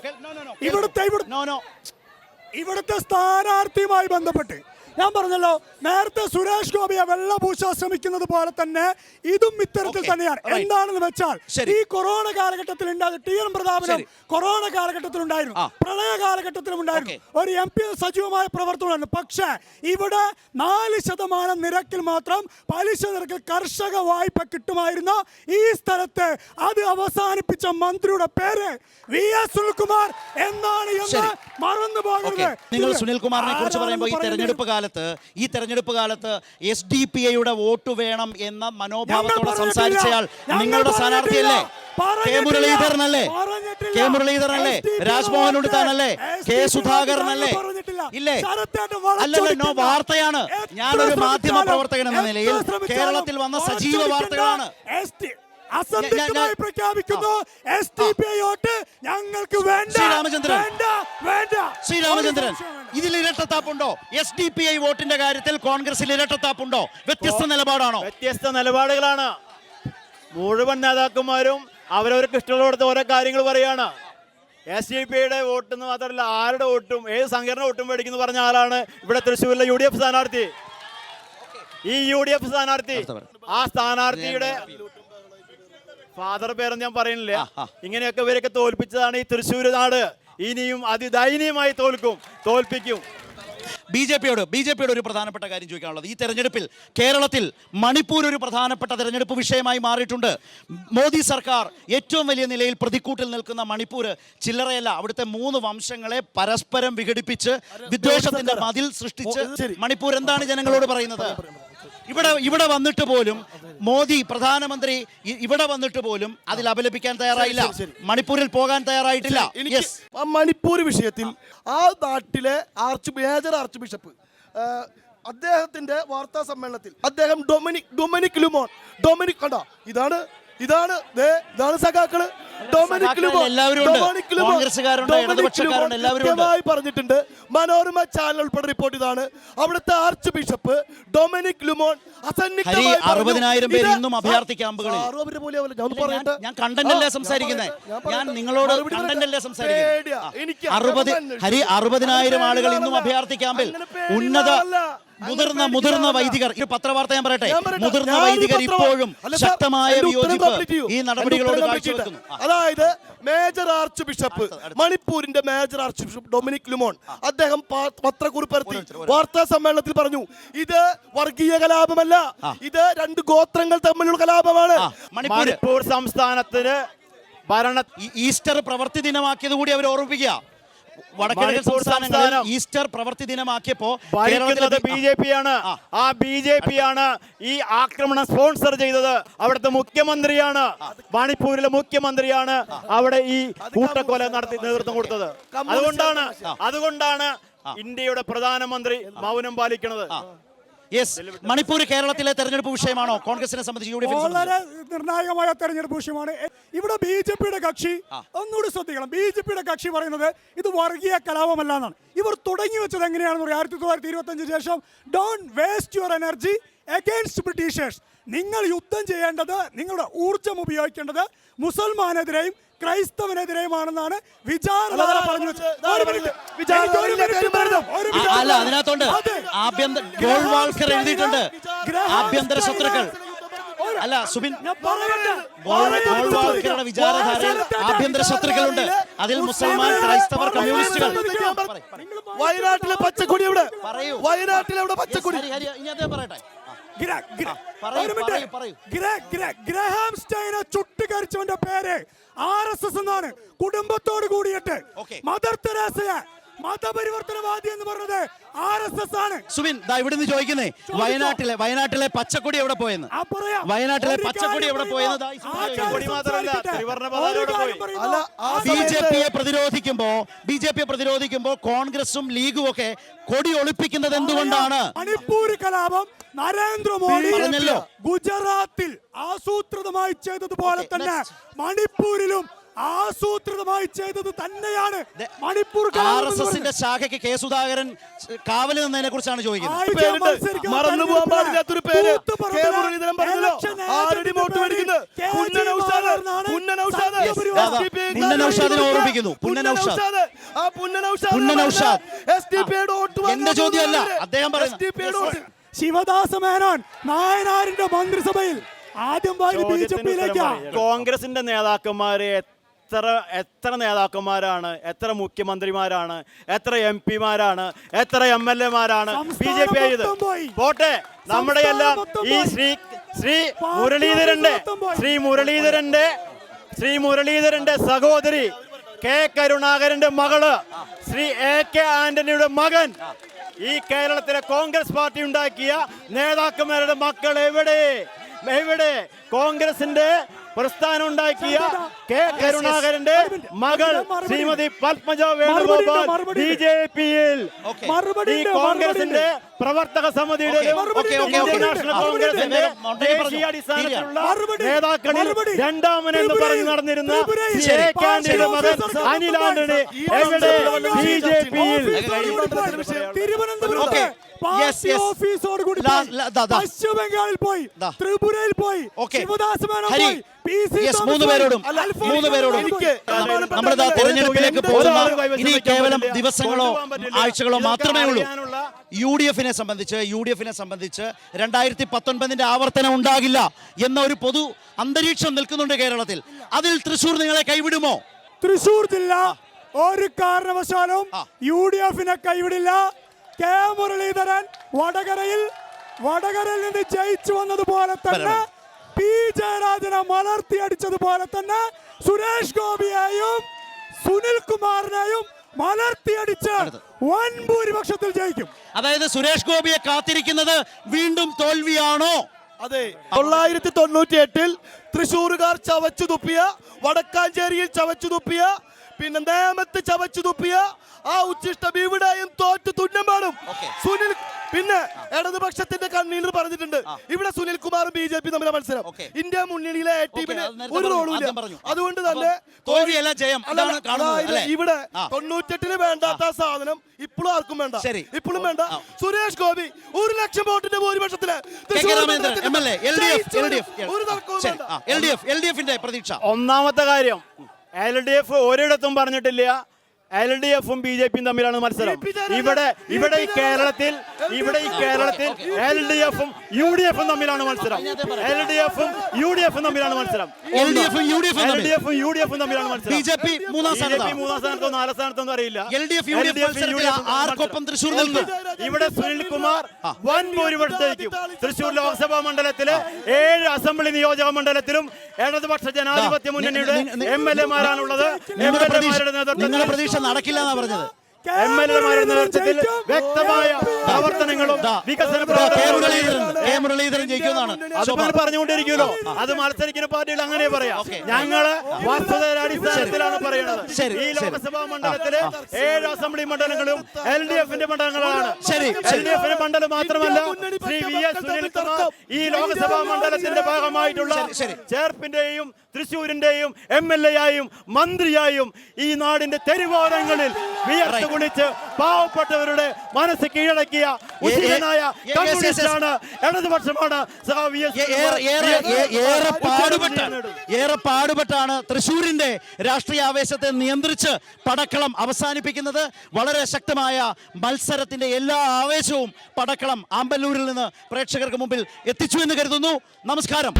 ഇവിടുത്തെ സ്ഥാനാർത്ഥിയുമായി ബന്ധപ്പെട്ട് ഞാൻ പറഞ്ഞല്ലോ, നേരത്തെ സുരേഷ് ഗോപിയെ വെള്ളപൂശാൻ ശ്രമിക്കുന്നത് പോലെ തന്നെ ഇതും ഇത്തരത്തിൽ തന്നെയാണ്. എന്താണെന്ന് വെച്ചാൽ ഈ കൊറോണ കാലഘട്ടത്തിൽ TN പ്രതാപനും കൊറോണ കാലഘട്ടത്തിൽ ഉണ്ടായിരുന്നു, പ്രളയ കാലഘട്ടത്തിലും ഉണ്ടായിരുന്നു, ഒരു MP സജീവമായ പ്രവർത്തനമായിരുന്നു. പക്ഷേ ഇവിടെ 4% നിരക്കിൽ മാത്രം പലിശ നിരക്കിൽ കർഷക വായ്പ കിട്ടുമായിരുന്ന ഈ സ്ഥലത്ത് അത് അവസാനിപ്പിച്ച മന്ത്രിയുടെ പേര് VS സുനിൽകുമാർ എന്നാണ് എന്ന് മറന്നു പോകുന്നത്. നിങ്ങൾ സുനിൽകുമാറിനെ കുറിച്ച് പറയുമ്പോൾ ഈ തെരഞ്ഞെടുപ്പ് കാലത്ത് SDPIയുടെ വോട്ട് വേണം എന്ന മനോഭാവത്തോടെ സംസാരിച്ചയാൾ നിങ്ങളുടെ സ്ഥാനാർത്ഥിയല്ലേ? കെ മുരളീധരനല്ലേ? രാജ്മോഹൻ ഉണ്ണിത്താനല്ലേ? കെ സുധാകരനല്ലേ? ഇല്ലേ? അല്ലല്ലോ, വാർത്തയാണ്. ഞാനൊരു മാധ്യമ പ്രവർത്തകൻ എന്ന നിലയിൽ കേരളത്തിൽ വന്ന സജീവ വാർത്തകളാണ്. അസംതൃപ്തമായി പ്രഖ്യാപിക്കുന്നു. SDPI വോട്ട് ഞങ്ങൾക്ക് വേണ്ട, ശ്രീരാമചന്ദ്രൻ. വേണ്ട, വേണ്ട. ശ്രീരാമചന്ദ്രൻ, ഇതിൽ ഇരട്ടത്താപ്പുണ്ടോ? SDPI വോട്ടിന്റെ കാര്യത്തിൽ കോൺഗ്രസിൽ ഇരട്ടത്താപ്പുണ്ടോ? വ്യത്യസ്ത നിലപാടാണോ? വ്യത്യസ്ത നിലപാടുകളാണ്. മുഴുവൻ നേതാക്കന്മാരും അവരവർക്ക് ഇഷ്ടമുള്ളിടത്ത് ഓരോ കാര്യങ്ങൾ പറയാണ്. SDPIയുടെ വോട്ട് എന്ന് മാത്രമല്ല, ആരുടെ വോട്ടും ഏത് സംഘടന വോട്ടും മേടിക്കുന്നു പറഞ്ഞ ആളാണ് ഇവിടെ തൃശ്ശൂരിലെ UDF സ്ഥാനാർത്ഥി. ഈ UDF സ്ഥാനാർത്ഥി, ആ സ്ഥാനാർത്ഥിയുടെ ഫാദർ പേരൊന്നും ഞാൻ പറയുന്നില്ല. ഇങ്ങനെയൊക്കെ ഇവരൊക്കെ തോൽപ്പിച്ചതാണ് ഈ തൃശ്ശൂർ നാട്. ഇനിയും അതിദയനീയമായി തോൽപ്പിക്കും. ബി ജെ പിയോട് ഒരു പ്രധാനപ്പെട്ട കാര്യം ചോദിക്കാനുള്ളത്, ഈ തെരഞ്ഞെടുപ്പിൽ കേരളത്തിൽ മണിപ്പൂർ ഒരു പ്രധാനപ്പെട്ട തെരഞ്ഞെടുപ്പ് വിഷയമായി മാറിയിട്ടുണ്ട്. മോദി സർക്കാർ ഏറ്റവും വലിയ നിലയിൽ പ്രതിക്കൂട്ടിൽ നിൽക്കുന്ന മണിപ്പൂർ ചില്ലറയല്ല. അവിടുത്തെ 3 വംശങ്ങളെ പരസ്പരം വിഘടിപ്പിച്ച് വിദ്വേഷത്തിന്റെ മതിൽ സൃഷ്ടിച്ച് മണിപ്പൂർ എന്താണ് ജനങ്ങളോട് പറയുന്നത്? ഇവിടെ വന്നിട്ട് പോലും മോദി പ്രധാനമന്ത്രി ഇവിടെ വന്നിട്ട് പോലും അതിൽ അപലപിക്കാൻ തയ്യാറായില്ല, മണിപ്പൂരിൽ പോകാൻ തയ്യാറായിട്ടില്ല. മണിപ്പൂർ വിഷയത്തിൽ ആ നാട്ടിലെ മേജർ ആർച്ച് ബിഷപ്പ് അദ്ദേഹത്തിന്റെ വാർത്താ സമ്മേളനത്തിൽ അദ്ദേഹം ഡൊമിനിക് ലുമോൺ കണ്ടോ, ഇതാണ് സഖാക്കള് കൃത്യമായി പറഞ്ഞിട്ടുണ്ട്. മനോരമ ചാനൽ ഉൾപ്പെടെ റിപ്പോർട്ട് ഇതാണ്. അവിടുത്തെ ആർച്ച് ബിഷപ്പ് ഡൊമിനിക് ലുമോൺ 60,000 പേര് ഇന്നും അഭയാർത്ഥി ക്യാമ്പുകളിൽ. ഞാൻ കണ്ടന്റല്ലേ സംസാരിക്കുന്നത്, ഞാൻ നിങ്ങളോട് കണ്ടന്റല്ലേ സംസാരിക്കുന്നത്. 60,000 ആളുകൾ ഇന്നും അഭയാർത്ഥി ക്യാമ്പിൽ. മുതിർന്ന വൈദികർ, ഈ പത്രവാർത്ത ഞാൻ പറയട്ടെ, മുതിർന്ന വൈദികർ ഇപ്പോഴും ശക്തമായ വിയോജിപ്പ് ഈ നടപടികളോട് കാഴ്ചവെക്കുന്നു. അതായത് മേജർ ആർച്ച് ബിഷപ്പ്, മണിപ്പൂരിന്റെ major archbishop Dominic Lumon അദ്ദേഹം പത്രക്കുറിപ്പിറത്തി വാർത്താ സമ്മേളനത്തിൽ പറഞ്ഞു, ഇത് വർഗീയ കലാപമല്ല, ഇത് 2 ഗോത്രങ്ങൾ തമ്മിലുള്ള കലാപമാണ്. മണിപ്പൂർ സംസ്ഥാനത്തിന് ഈസ്റ്റർ പ്രവൃത്തി ദിനമാക്കിയത് കൂടി അവർ ഓർമ്മിപ്പിക്കുക. വടക്കിഴക്കൻ സംസ്ഥാനങ്ങളിൽ ഈസ്റ്റർ പ്രവൃത്തി ദിനമാക്കിയപ്പോ BJP-യാണ്. ആ BJP-യാണ് ഈ ആക്രമണം സ്പോൺസർ ചെയ്തത്. അവിടുത്തെ മുഖ്യമന്ത്രിയാണ്, മണിപ്പൂരിലെ മുഖ്യമന്ത്രിയാണ് അവിടെ ഈ കൂട്ടക്കൊല നടത്തി നേതൃത്വം കൊടുത്തത്. അതുകൊണ്ടാണ് ഇന്ത്യയുടെ പ്രധാനമന്ത്രി മൗനം പാലിക്കുന്നത്. മണിപ്പൂർ കേരളത്തിലെ തെരഞ്ഞെടുപ്പ് വിഷയമാണോ കോൺഗ്രസിനെ സംബന്ധിച്ച്? വളരെ നിർണായകമായ തെരഞ്ഞെടുപ്പ് വിഷയമാണ്. ഇവിടെ BJP-യുടെ കക്ഷി ഒന്നുകൂടി ശ്രദ്ധിക്കണം. BJP-യുടെ കക്ഷി പറയുന്നത് ഇത് വർഗീയ കലാപമല്ല എന്നാണ്. ഇവർ തുടങ്ങി വെച്ചത് എങ്ങനെയാണെന്ന് പറയാം. 1925 ശേഷം don't waste your energy against Britishers. നിങ്ങൾ യുദ്ധം ചെയ്യേണ്ടത്, നിങ്ങളുടെ ഊർജം ഉപയോഗിക്കേണ്ടത് മുസൽമാനെതിരെയും ക്രൈസ്തവനെതിരെയുമാണെന്നാണ് വിചാരധാര പറഞ്ഞു വെച്ചത്. അതിനകത്തോണ്ട് ഗോൾവാൾക്കർ എഴുതിയിട്ടുണ്ട് ആഭ്യന്തര ശത്രുക്കൾ. അല്ല സുബിൻ, ഗോൾവാൾക്കറുടെ വിചാരധാരയിൽ ആഭ്യന്തര ശത്രുക്കളുണ്ട്. അതിൽ മുസൽമാൻ, ക്രൈസ്തവർ, കമ്മ്യൂണിസ്റ്റുകൾ. വയനാട്ടിലെ പച്ചക്കൊടി എവിടെ? വയനാട്ടിലെ പച്ചക്കൊടി പറയട്ടെ. ഗ്രഹാം സ്റ്റൈനെ ചുട്ടുകരിച്ചവന്റെ പേര് RSS എന്നാണ്. കുടുംബത്തോട് കൂടിയിട്ട് മദർ തെരേസയെ മതപരിവർത്തനവാദി എന്ന് പറഞ്ഞത് RSS ആണ്. സുബിൻ ഇവിടുന്ന് ചോദിക്കുന്നേ, വയനാട്ടിലെ പച്ചക്കൊടി എവിടെ പോയെന്ന്? വയനാട്ടിലെ പച്ചക്കൊടി എവിടെ പോയെന്ന്? BJP-യെ പ്രതിരോധിക്കുമ്പോ കോൺഗ്രസും ലീഗും ഒക്കെ കൊടി ഒളിപ്പിക്കുന്നത് എന്തുകൊണ്ടാണ്? മണിപ്പൂർ കലാപം നരേന്ദ്രമോദി ഗുജറാത്തിൽ ആസൂത്രിതമായി ചെയ്തതുപോലെ തന്നെ മണിപ്പൂരിലും ആസൂത്രിതമായി ചെയ്തത് തന്നെയാണ്. മണിപ്പൂർ RSS-ന്റെ ശാഖയ്ക്ക് കെ സുധാകരൻ കാവല് നിന്നതിനെ കുറിച്ചാണ് ചോദിക്കുന്നത്. മറന്നുപോകാൻ പാടില്ലാത്തൊരു പേര് കെ മുരളീധരൻ പറഞ്ഞല്ലോ. എന്റെ ചോദ്യമല്ല, അദ്ദേഹം പറയുന്നത്. ശിവദാസ മേനോൻ നായനാരിന്റെ മന്ത്രിസഭയിൽ ആദ്യം BJP-യിലേക്കാണ്. കോൺഗ്രസിന്റെ നേതാക്കന്മാരെ എത്ര നേതാക്കന്മാരാണ്, എത്ര മുഖ്യമന്ത്രിമാരാണ്, എത്ര MP-മാരാണ്, എത്ര MLA-മാരാണ് BJP ആയത്? പോട്ടെ, നമ്മുടെ എല്ലാം ഈ ശ്രീ മുരളീധരന്റെ സഹോദരി കെ കരുണാകരന്റെ മകള് ശ്രീ AK ആന്റണിയുടെ മകൻ, ഈ കേരളത്തിലെ കോൺഗ്രസ് പാർട്ടി ഉണ്ടാക്കിയ നേതാക്കന്മാരുടെ മക്കൾ എവിടെ? കോൺഗ്രസിന്റെ പ്രസ്ഥാനം ഉണ്ടാക്കിയ കെ കരുണാകരന്റെ മകൾ ശ്രീമതി പത്മജ വേണുഗോപാൽ BJP-ൽ ഈ കോൺഗ്രസിന്റെ പ്രവർത്തക സമിതിയുടെ ഇന്ത്യൻ നാഷണൽ കോൺഗ്രസിന്റെ ദേശീയ അടിസ്ഥാനത്തിലുള്ള നേതാക്കളിൽ രണ്ടാമനെന്ന് പറഞ്ഞു നടന്നിരുന്ന ശ്രീകാന്തിന്റെ മകൻ അനിൽ ആന്റണി എവിടെ BJP-ൽ തിരുവനന്തപുരത്ത് പാർട്ടി ഓഫീസോട് കൂടി പശ്ചിമ ബംഗാളിൽ പോയി, ത്രിപുരയിൽ പോയി, ശിവദാസ് മേനോൻ പോയി, മൂന്ന് പേരോടും നമ്മളിതാ തെരഞ്ഞെടുപ്പിലേക്ക് പോകുന്ന ഇനി കേവലം ദിവസങ്ങളോ ആഴ്ചകളോ മാത്രമേ ഉള്ളൂ. UDF-നെ സംബന്ധിച്ച് 2019 ആവർത്തനം ഉണ്ടാകില്ല എന്ന ഒരു പൊതു അന്തരീക്ഷം നിൽക്കുന്നുണ്ട് കേരളത്തിൽ. അതിൽ തൃശ്ശൂർ നിങ്ങളെ കൈവിടുമോ? തൃശ്ശൂർ ജില്ല ഒരു കാരണവശാലും UDF-നെ കൈവിടില്ല. കെ മുരളീധരൻ വടകരയിൽ നിന്ന് ജയിച്ചു വന്നതുപോലെ തന്നെ പി ജയരാജനെ മലർത്തി അടിച്ചതുപോലെ തന്നെ സുരേഷ് ഗോപിയെയും സുനിൽ കുമാറിനെയും മലർത്തിയടിച്ച് വൻ ഭൂരിപക്ഷത്തിൽ ജയിക്കും. അതായത് സുരേഷ് ഗോപിയെ കാത്തിരിക്കുന്നത് വീണ്ടും തോൽവിയാണോ? അതെ, 1998-ൽ തൃശ്ശൂരുകാർ ചവച്ചു തുപ്പിയ, വടക്കാഞ്ചേരിയിൽ ചവച്ചു തുപ്പിയ, പിന്നെ നേമത്ത് ചവച്ചു തുപ്പിയ ആ ഉച്ചിഷ്ടം ഇവിടെയും തോറ്റു തുന്നം വേണം. സുനിൽ പിന്നെ ഇടതുപക്ഷത്തിന്റെ കണ്ണീർ പറഞ്ഞിട്ടുണ്ട്. ഇവിടെ സുനിൽ കുമാറും BJP തമ്മിലെ മത്സരം. ഇന്ത്യ മുന്നണിയിലെ ടീമിന് ഒരു റോളും ഇല്ല. അതുകൊണ്ട് തന്നെ ഇവിടെ 98-ല് വേണ്ടാത്ത സാധനം ഇപ്പോഴും ആർക്കും വേണ്ട, ഇപ്പോഴും വേണ്ട. സുരേഷ് ഗോപി 1 ലക്ഷം വോട്ടിന്റെ ഭൂരിപക്ഷത്തില് ഒന്നാമത്തെ കാര്യം LDF ഒരിടത്തും പറഞ്ഞിട്ടില്ല LDF-ഉം BJP-യും തമ്മിലാണ് മത്സരം. ഇവിടെ ഈ കേരളത്തിൽ LDF-ഉം UDF-ഉം തമ്മിലാണ് മത്സരം. LDF-ഉം UDF-ഉം തമ്മിലാണ് മത്സരം. BJP മൂന്നാം സ്ഥാനത്തോ 4ാം സ്ഥാനത്തോ അറിയില്ല. തൃശ്ശൂർ ഇവിടെ സുനിൽകുമാർ വൻ ഭൂരിപക്ഷത്തേക്കും തൃശ്ശൂർ ലോക്സഭാ മണ്ഡലത്തില് 7 അസംബ്ലി നിയോജക മണ്ഡലത്തിലും ഇടതുപക്ഷ ജനാധിപത്യ മുന്നണിയുടെ MLA-മാരാണുള്ളത്. MLA-മാരുടെ നേതൃത്വത്തിൽ നടക്കില്ല എന്നാ പറഞ്ഞത്. MLA-മാരുടെ നേതൃത്വത്തിൽ വ്യക്തമായ പ്രവർത്തനങ്ങളും വികസന മുരളീധരൻ ജയിക്കുന്നതാണ് പറഞ്ഞുകൊണ്ടിരിക്കുമല്ലോ. അത് മത്സരിക്കുന്ന പാർട്ടികൾ അങ്ങനെ പറയാം. ഞങ്ങള് വസ്തുതയുടെ അടിസ്ഥാനത്തിലാണ് പറയുന്നത്. ഈ ലോക്സഭാ മണ്ഡലത്തില് 7 അസംബ്ലി മണ്ഡലങ്ങളും LDF-ന്റെ മണ്ഡലങ്ങളാണ്. LDF-ന്റെ മണ്ഡലം മാത്രമല്ല, ശ്രീ VS സുനിൽകുമാർ ഈ ലോക്സഭാ മണ്ഡലത്തിന്റെ ഭാഗമായിട്ടുള്ള ചേർപ്പിന്റെയും തൃശ്ശൂരിന്റെയും MLA-ആയും മന്ത്രിയായും ഈ നാടിന്റെ തെരുവോരങ്ങളിൽ വിയർത്ത് കുളിച്ച് പാവപ്പെട്ടവരുടെ മനസ്സ് കീഴടക്കിയ ഉചിതനായ കമ്മ്യൂണിസ്റ്റാണ്, ഇടതുപക്ഷമാണ്. ഏറെ പാടുപെട്ടാണ് തൃശ്ശൂരിന്റെ രാഷ്ട്രീയ ആവേശത്തെ നിയന്ത്രിച്ച് പടക്കളം അവസാനിപ്പിക്കുന്നത്. വളരെ ശക്തമായ മത്സരത്തിന്റെ എല്ലാ ആവേശവും പടക്കളം ആമ്പല്ലൂരിൽ നിന്ന് പ്രേക്ഷകർക്ക് മുമ്പിൽ എത്തിച്ചു എന്ന് കരുതുന്നു. നമസ്കാരം.